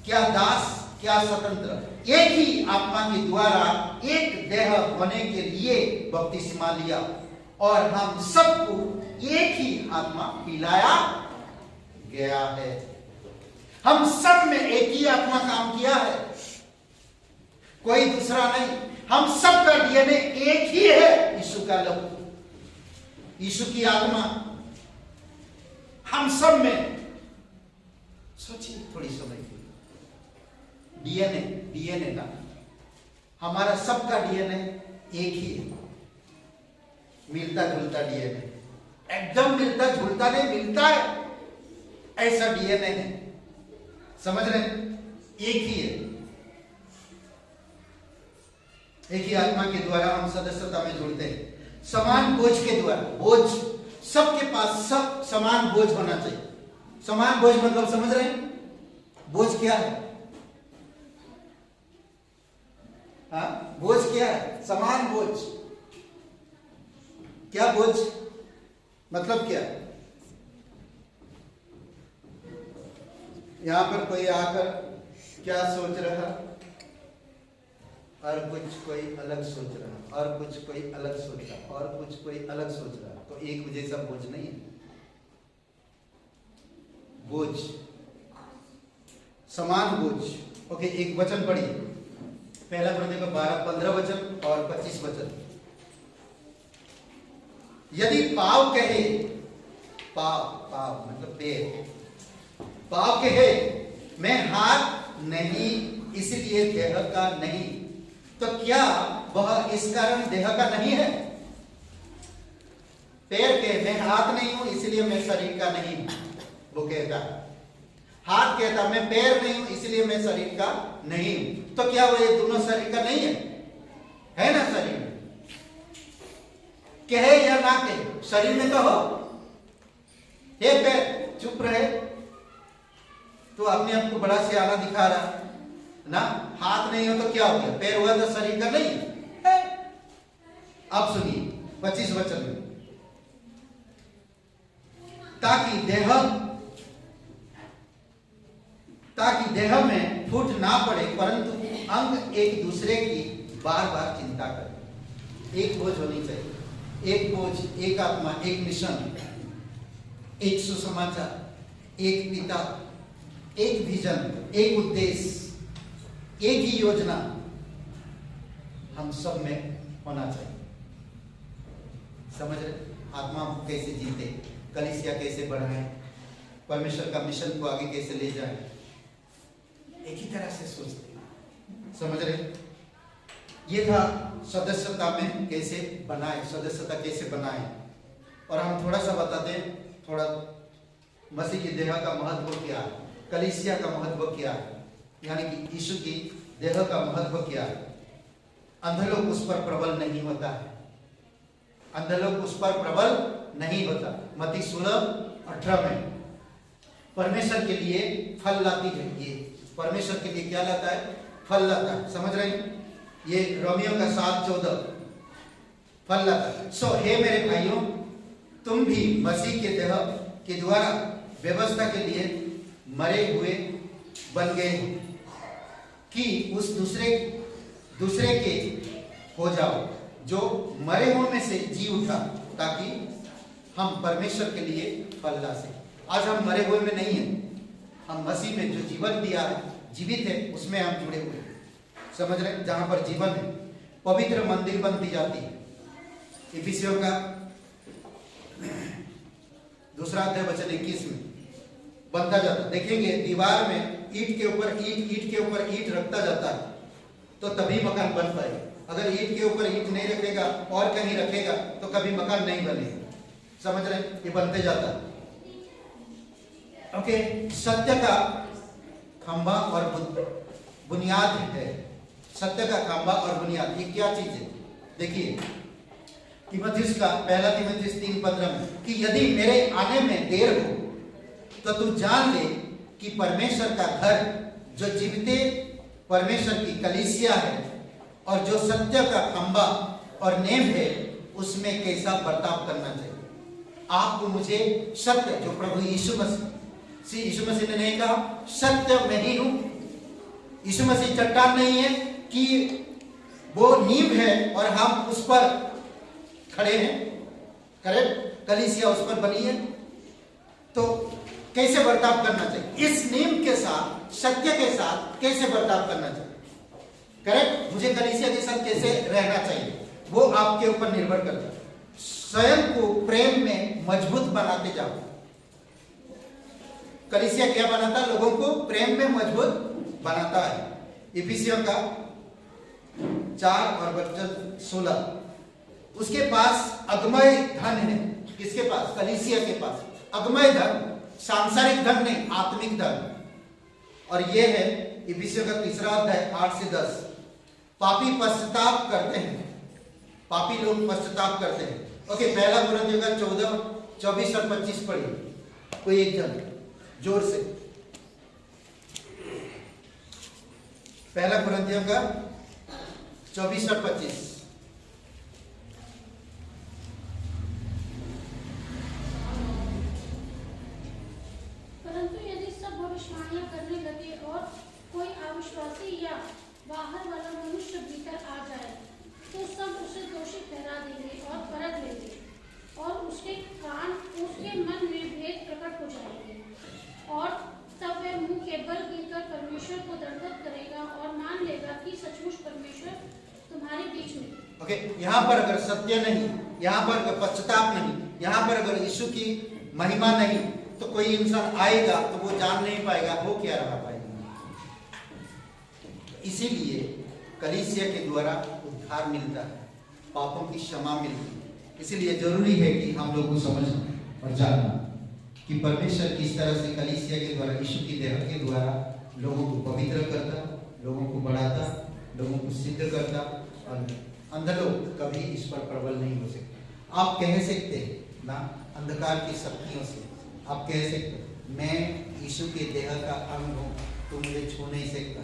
क्या दास क्या स्वतंत्र, एक ही आत्मा के द्वारा एक देह होने के लिए बपतिस्मा लिया और हम सबको एक ही आत्मा पिलाया गया है। हम सब में एक ही आत्मा काम किया है, कोई दूसरा नहीं। हम सब का डीएनए एक ही है, यीशु का लहू, यीशु की आत्मा हम सब में। सोचिए थोड़ी समय के डीएनए ना, हमारा सबका डीएनए एक ही है, मिलता जुलता डीएनए, एकदम मिलता जुलता नहीं, मिलता है, ऐसा डीएनए है। समझ रहे हैं? एक ही है, एक ही आत्मा के द्वारा हम सदस्यता में जुड़ते हैं, समान बोझ के द्वारा। बोझ सबके पास सब समान बोझ होना चाहिए। समान बोझ मतलब समझ रहे हैं? बोझ क्या है? हाँ, बोझ क्या है? समान बोझ। क्या बोझ मतलब क्या? यहां पर कोई आकर क्या सोच रहा, और कुछ कोई अलग सोच रहा, और कुछ कोई अलग सोच रहा, और कुछ कोई अलग सोच रहा, तो एक जैसा बोझ नहीं है। बोझ, समान बोझ। ओके, एक वचन पढ़िए, पहला कुरिन्थियों का 12, 15 वचन और 25 वचन। यदि पाव कहे, पाव मतलब पैर, पाव कहे मैं हाथ नहीं इसलिए देह का नहीं, तो क्या वह इस कारण देह का नहीं है? पैर के मैं हाथ नहीं हूं इसलिए मैं शरीर का नहीं हूं, वो कहता है। हाथ कहता मैं पैर नहीं हूं इसलिए मैं शरीर का नहीं हूं, तो क्या वो ये दोनों शरीर का नहीं है? है ना शरीर में? कहे या ना कहे, शरीर में तो हो। हे पैर चुप रहे, तो अपने आप को बड़ा सियाना दिखा रहा ना। हाथ नहीं हो तो क्या हो गया? पैर हुआ तो शरीर का नहीं है। अब सुनिए 25 वचन में, ताकि देह में फूट ना पड़े, परंतु अंग एक दूसरे की बार बार चिंता करें। एक बोझ होनी चाहिए, एक बोझ, एक आत्मा, एक मिशन, एक सुसमाचार, एक पिता, एक विजन, एक उद्देश्य, एक ही योजना हम सब में होना चाहिए। समझ रहे? आत्मा कैसे जीते, कलीसिया कैसे बढ़ाएं, परमेश्वर का मिशन को आगे कैसे ले जाएं, एक ही तरह से सोचते हैं। समझ रहे? ये था सदस्यता में कैसे बनाए, सदस्यता कैसे बनाए। और हम थोड़ा सा बताते हैं, थोड़ा मसीह की देह का महत्व क्या है, कलीसिया का महत्व क्या है, यानी कि यीशु की देह का महत्व क्या है। अंधलोक उस पर प्रबल नहीं होता है, अंधलोक उस पर प्रबल नहीं होता। मत्ती 16:18 में परमेश्वर के लिए फल लाती है, ये परमेश्वर के लिए क्या लाता है? फल लाता है। समझ रहे हैं? ये रोमियो का 7:14 फल लाता है। सो हे मेरे भाइयों, तुम भी मसीह के देह के द्वारा व्यवस्था के लिए मरे हुए बन गए कि उस दूसरे के हो जाओ जो मरे हुए में से जी उठा, ताकि हम परमेश्वर के लिए फल ला सके। आज हम मरे हुए में नहीं हैं, हम मसीह में जो जीवन दिया है, जीवित है, उसमें हम जुड़े हुए हैं। समझ रहे? जहां पर जीवन है, पवित्र मंदिर बनती जाती है। इफिसियों का 2:21 में बनता जाता। देखेंगे दीवार में ईंट के ऊपर ईंट रखता जाता है, तो तभी मकान बन पाएगा। अगर ईंट के ऊपर ईंट नहीं रखेगा और कहीं रखेगा तो कभी मकान नहीं बनेगा। समझ रहे? ये बनते जाता है। ओके, सत्य का खंभा और बुनियाद है। सत्य का खंभा और बुनियाद, ये क्या चीज है? देखिए तीमुथियुस का पहला तीमुथियुस 3:15 में कि यदि मेरे आने में देर हो तो तू जान ले कि परमेश्वर का घर जो जीविते परमेश्वर की कलीसिया है और जो सत्य का खंबा और नेम है उसमें कैसा बर्ताव करना चाहिए। आपको मुझे सत्य जो प्रभु यीशु मसीह ने नहीं कहा सत्य मैं ही हूं। यीशु मसीह चट्टान नहीं है कि वो नींव है और हम उस पर खड़े हैं, करेक्ट, कलीसिया उस पर बनी है। तो कैसे बर्ताव करना चाहिए, इस नींव के साथ सत्य के साथ कैसे बर्ताव करना चाहिए, करेक्ट, मुझे कलीसिया के साथ कैसे रहना चाहिए, वो आपके ऊपर निर्भर करता है। स्वयं को प्रेम में मजबूत बनाते जाओ। कलीसिया क्या बनाता है, लोगों को प्रेम में मजबूत बनाता है। इफिसियों का 4 और वचन 16 उसके पास अगमय धन है। किसके पास, कलीसिया के पास अगमय धन, सांसारिक धन नहीं, आत्मिक धन। और ये है इफिसियों का 3 अध्याय 8 से 10। पापी पश्चाताप करते हैं, पापी लोग पश्चाताप करते हैं। ओके, पहला कुरिन्थियों का 14, 24 और 25 पढ़िए कोई एक जन जोर से। पहला कुरिन्थियों का 24 और 25। परंतु यदि सब भविष्यवाणियां करने लगे और कोई अविश्वासी या बाहर वाला मनुष्य भीतर आ जाए तो सब उसे दोषी ठहरा देंगे और परख लेंगे और उसके मन में भेद प्रकट हो जाएंगे और तब वह मुंह के बल गिरकर परमेश्वर को दंडवत करेगा और मान लेगा कि सचमुच परमेश्वर तुम्हारे बीच में। ओके, यहाँ पर अगर सत्य नहीं, यहाँ पर अगर पश्चाताप नहीं, यहाँ पर अगर यीशु की महिमा नहीं, तो कोई इंसान आएगा तो वो जान नहीं पाएगा वो क्या रहा पाएगा। इसीलिए कलीसिया के द्वारा उद्धार मिलता है, पापों की क्षमा मिलती है। इसीलिए जरूरी है कि हम लोग को समझना और जानना कि परमेश्वर किस तरह से कलीसिया के द्वारा, यीशु की देह के द्वारा लोगों को पवित्र करता, लोगों को बढ़ाता, लोगों को सिद्ध करता। और अंधे लोग कभी इस पर प्रबल नहीं हो सकते। आप कह सकते हैं ना, अंधकार की शक्तियों से आप कह सकते मैं यीशु के देह का अंग हूं, तू मुझे छू नहीं सकता,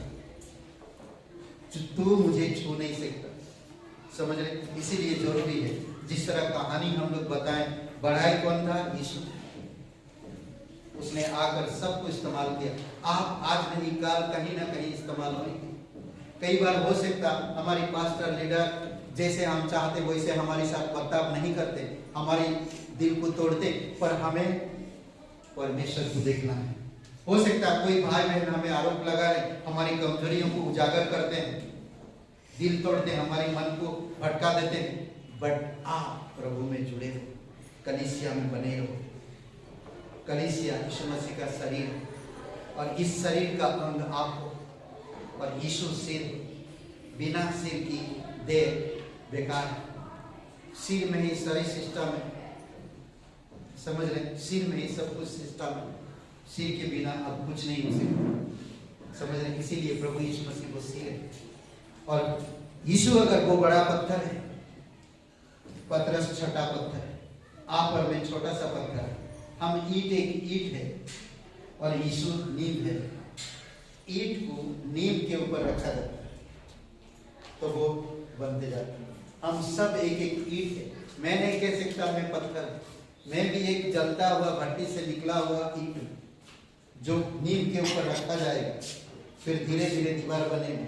तू मुझे छू नहीं सकता। समझ रहे? इसीलिए जरूरी है, जिस तरह कहानी हम लोग बताएं, बढ़ाई कौन था? यीशु। उसने आकर सबको इस्तेमाल किया। आप आज नहीं काल कहीं ना कहीं इस्तेमाल होंगे। कई बार हो सकता हमारी पास्टर लीडर जैसे हम चाहते वैसे हमारे साथ बर्ताव नहीं करते, हमारी दिल को तोड़ते, पर हमें परमेश्वर को देखना है। हो सकता है कोई भाई बहन हमें आरोप लगा रहे, हमारी कमजोरियों को उजागर करते हैं, दिल तोड़ते हैं, हमारे मन को भटका देते हैं। बट आप प्रभु में जुड़े हो, कलीसिया में बने रहो। कलीसिया यीशु मसीह का शरीर है और इस शरीर का अंग आप हो। और यीशु सिर, बिना सिर की देह बेकार है। सिर में ही सारी सिस्टम है, समझ रहे? सिर में ही सब कुछ सिस्टम है। सिर के बिना अब कुछ नहीं हो सकता, समझ रहे? इसीलिए प्रभु यीशु मसीह को सिर है। और यीशु अगर वो बड़ा पत्थर है, पतरस छोटा पत्थर है, आप और मैं छोटा सा पत्थर है, हम ईट एक ईट है और यीशु नींव है। ईट को नींव के ऊपर रखा जाता है तो वो बनते जाते हैं। हम सब एक एक ईट है। मैं नहीं कह सकता मैं पत्थर, मैं भी एक जलता हुआ भट्टी से निकला हुआ ईट हूं, जो नींव के ऊपर रखा जाएगा, फिर धीरे धीरे दीवार बनेगी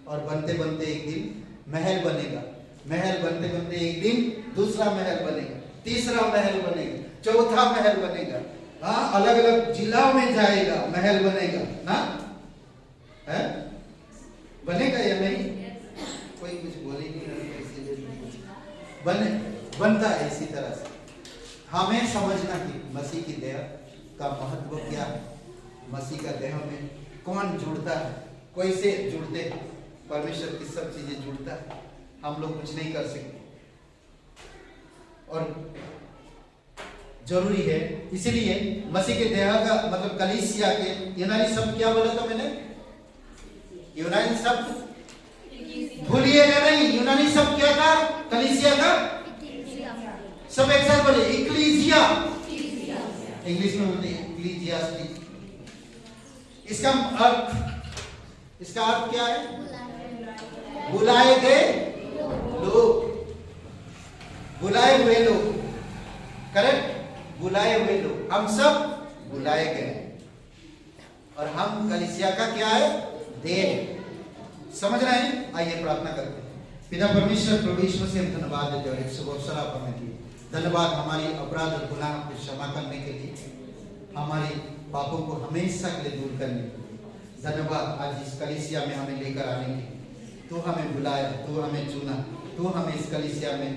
और बनते बनते एक दिन महल बनेगा। महल बनते बनते एक दिन दूसरा महल बनेगा, तीसरा महल बनेगा, चौथा महल बनेगा। हाँ, अलग अलग जिलाओं में जाएगा, महल बनेगा ना, है? बनेगा या नहीं? कोई कुछ बोले नहीं, बनता है इसी तरह से। हमें समझना कि मसीह की देह का महत्व क्या है, मसीह का देह में कौन जुड़ता है, कैसे जुड़ते हैं, परमेश्वर की सब चीजें जुड़ता है, हम लोग कुछ नहीं कर सकते। और जरूरी है, इसीलिए मसीह के देह का मतलब कलीसिया के यूनानी शब्द क्या बोला था मैंने? यूनानी शब्द भूलिएगा नहीं, यूनानी शब्द क्या था? कलीसिया का सब एक साथ बोले इक्लीसिया। इंग्लिश में बोलते हैं इक्लीसियास्टिक। इसका अर्थ क्या है? बुलाए गए लोग, बुलाए हुए लोग, करेक्ट, बुलाए हुए लोग। हम सब बुलाए गए और हम कलीसिया का क्या है? देह। समझ रहे हैं? आइए प्रार्थना करते हैं। पिता परमेश्वर, प्रभु यीशु मसीह, हम धन्यवाद देते हैं और एक शुभ अवसर आप हमें दिए। धन्यवाद हमारी अपराध और गुनाह को क्षमा करने के लिए, हमारे पापों को हमेशा के लिए दूर करने के लिए। धन्यवाद आज इस कलीसिया में हमें लेकर आने के लिए। तू हमें बुलाया, तू हमें चुना, तू हमें इस कलीसिया में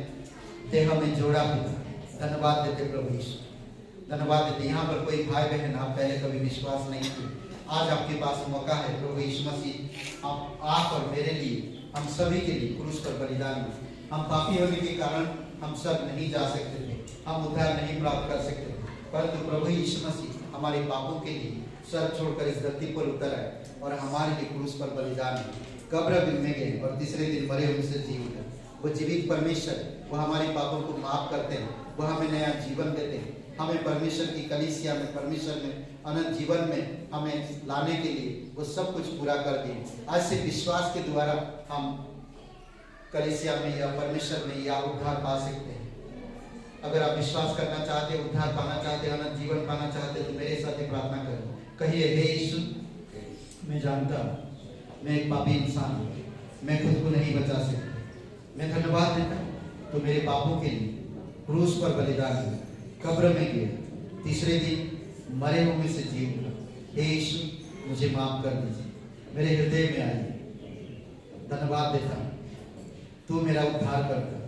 देह में जोड़ा पिता। धन्यवाद देते प्रभु यीशु, धन्यवाद देते। यहाँ पर कोई भाई बहन आप पहले कभी विश्वास नहीं किए, आज आपके पास मौका है। प्रभु यीशु मसीह आप और मेरे लिए, हम सभी के लिए क्रूस पर बलिदान हुए। हम पापी होने के कारण हम सब नहीं जा सकते थे, हम उद्धार नहीं प्राप्त कर सकते थे, परंतु प्रभु यीशु मसीह हमारे पापों के लिए सर छोड़कर इस धरती पर उतर आए और हमारे लिए क्रूस पर बलिदान हुए, कब्र में गए और तीसरे दिन मरे उनसे जी उठे। वो जीवित परमेश्वर, वो हमारे पापों को माफ करते हैं, वो हमें नया जीवन देते हैं। हमें परमेश्वर की कलीसिया में, परमेश्वर में, अनंत जीवन में हमें लाने के लिए वो सब कुछ पूरा कर दिए। आज से विश्वास के द्वारा हम कलीसिया में या परमेश्वर में या उद्धार पा सकते हैं। अगर आप विश्वास करना चाहते, उद्धार पाना चाहते, अनंत जीवन पाना चाहते, तो मेरे साथ ही प्रार्थना करें। कहिए, हे यीशु, मैं जानता हूँ मैं एक पापी इंसान हूँ, मैं खुद को नहीं बचा सकता। मैं धन्यवाद देता हूँ तो मेरे पापों के लिए क्रूस पर बलिदान हुआ, कब्र में गया, तीसरे दिन मरे हुए में से जी उठा। हे यीशु, मुझे माफ कर दीजिए, मेरे हृदय में आइए। धन्यवाद देता हूँ, तू मेरा उद्धार करता,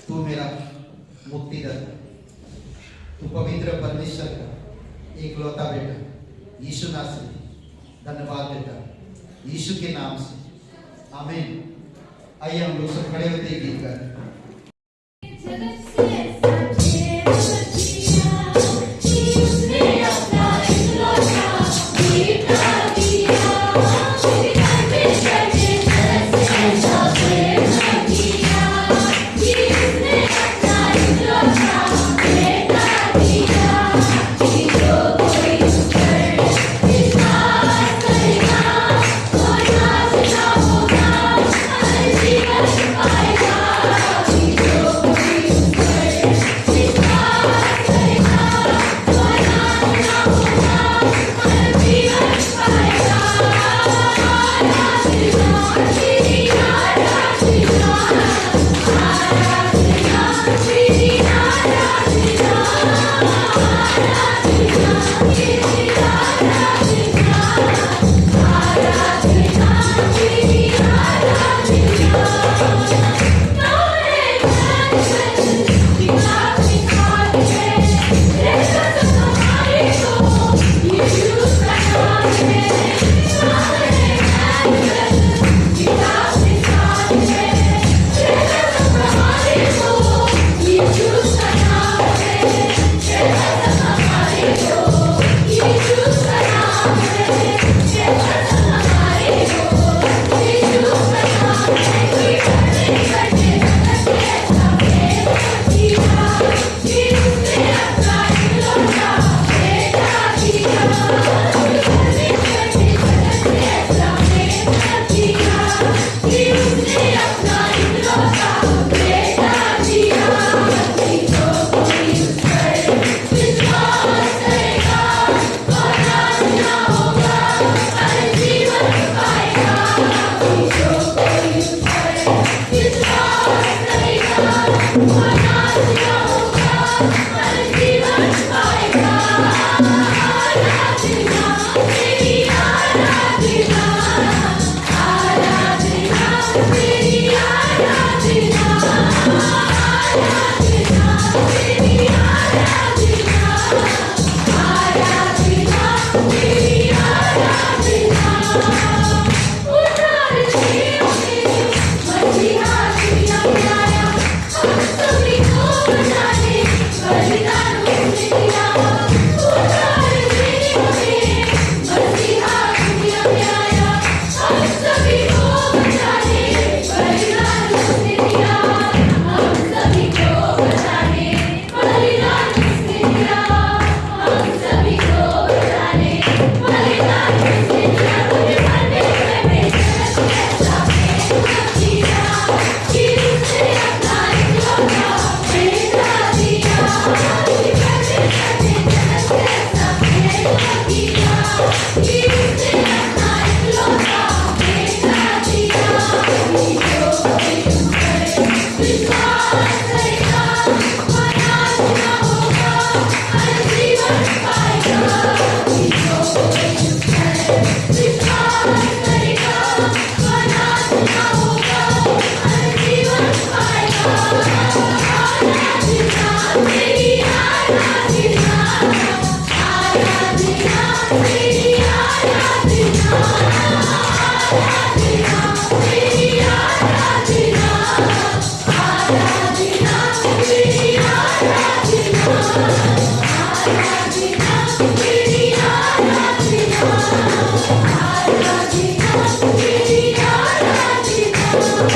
तू मेरा मुक्तिदाता, तू पवित्र परमेश्वर का एकलौता बेटा यीशु नासरी। धन्यवाद देता हूँ यीशु के नाम से, आमीन। आइए हम लोग सब खड़े होते गीत गाएं। Bye.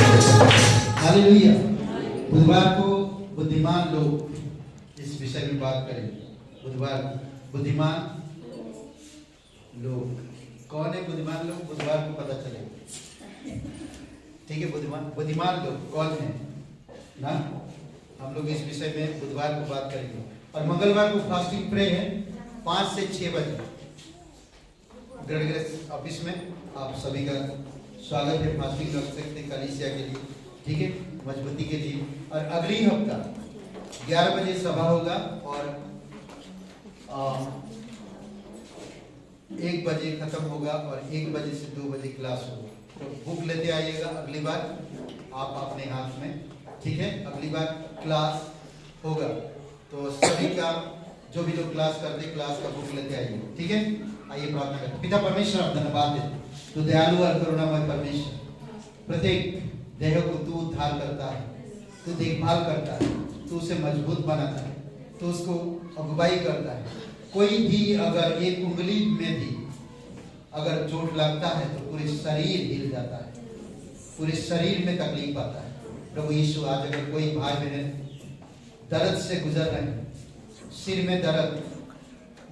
हालेलुया। बुधवार को बुद्धिमान लोग, इस विषय में बात करेंगे। बुधवार बुद्धिमान लोग, कौन है बुद्धिमान लोग? बुधवार को पता चलेगा। ठीक है, बुद्धिमान लोग कौन है ना, हम लोग इस विषय में बुधवार को बात करेंगे। और मंगलवार को फास्टिंग प्रे है 5 से 6 बजे ग्रेड ऑफिस में। आप सभी का स्वागत है। फास्टिंग रख सकते हैं कलीसिया के लिए, ठीक है, मजबूती के लिए। और अगली हफ्ता 11 बजे सभा होगा और 1 बजे खत्म होगा और 1 बजे से 2 बजे क्लास होगा। तो बुक लेते आइएगा अगली बार आप अपने हाथ में, ठीक है। अगली बार क्लास होगा तो सभी का, जो भी लोग क्लास करते क्लास का बुक लेते आइए, ठीक है। आइए प्रार्थना करें। पिता परमेश्वर, आप धन्यवाद देते, तू दयालु और करुणामय परमेश्वर, प्रत्येक देह को तू उद्धार करता है, तू देखभाल करता है, तू उसे मजबूत बनाता है, तू उसको अगुवाई करता है। कोई भी अगर एक उंगली में भी अगर चोट लगता है तो पूरे शरीर हिल जाता है, पूरे शरीर में तकलीफ आता है। प्रभु यीशु, आज अगर कोई भाई बहन दर्द से गुजर रहे हैं, सिर में दर्द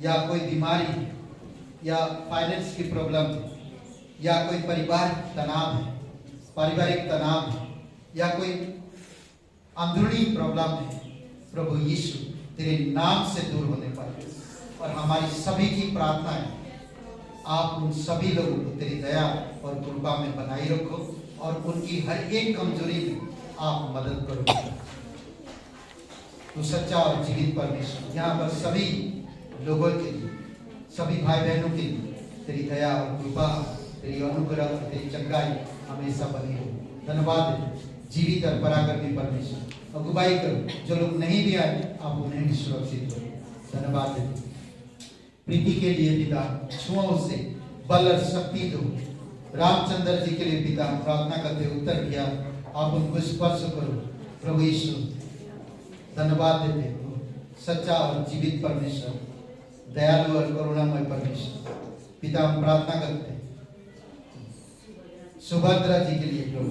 या कोई बीमारी है या फाइनेंस की प्रॉब्लम है या कोई पारिवारिक तनाव है, या कोई अंदरूनी प्रॉब्लम है, प्रभु यीशु तेरे नाम से दूर होने पर, और हमारी सभी की प्रार्थना है आप उन सभी लोगों को तेरी दया और कृपा में बनाए रखो और उनकी हर एक कमजोरी में आप मदद करो। तो सच्चा और जीवित परमेश्वर, यहाँ पर सभी लोगों के लिए, सभी भाई बहनों के लिए तेरी दया और कृपा, तेरी अनुग्रह, तेरी चंगाई हमेशा बनी हो। धन्यवाद देते, जीवित और पराक्रमी परमेश्वर, अगुवाई करो। जो लोग नहीं भी आए आप उन्हें भी सुरक्षित करो। धन्यवाद देते, प्रीति के लिए पिता छुओं से बल और शक्ति दो। रामचंद्र जी के लिए पिता प्रार्थना करते उत्तर किया, आप उनको स्पर्श करो। प्रभु यीशु, धन्यवाद देते, सच्चा और जीवित परमेश्वर, दयालु और करुणामय परमेश्वर, पिता हम प्रार्थना करते सुभद्रा जी के लिए प्रभु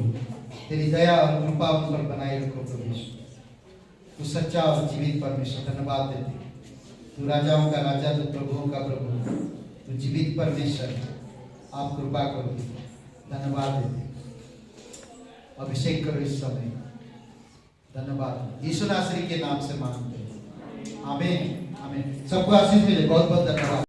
तेरी दया और कृपा उन पर बनाए रखो। प्रभु यीशु, तू सच्चा और जीवित परमेश्वर, धन्यवाद देते, तू राजाओं का राजा, तू प्रभुओं का प्रभु, तू जीवित परमेश्वर, आप कृपा करो। धन्यवाद देते, अभिषेक करो इस समय। धन्यवाद यीशु नासरी के नाम से मांगते हैं, आमीन आमीन। सबको आशीष मिले, बहुत बहुत धन्यवाद।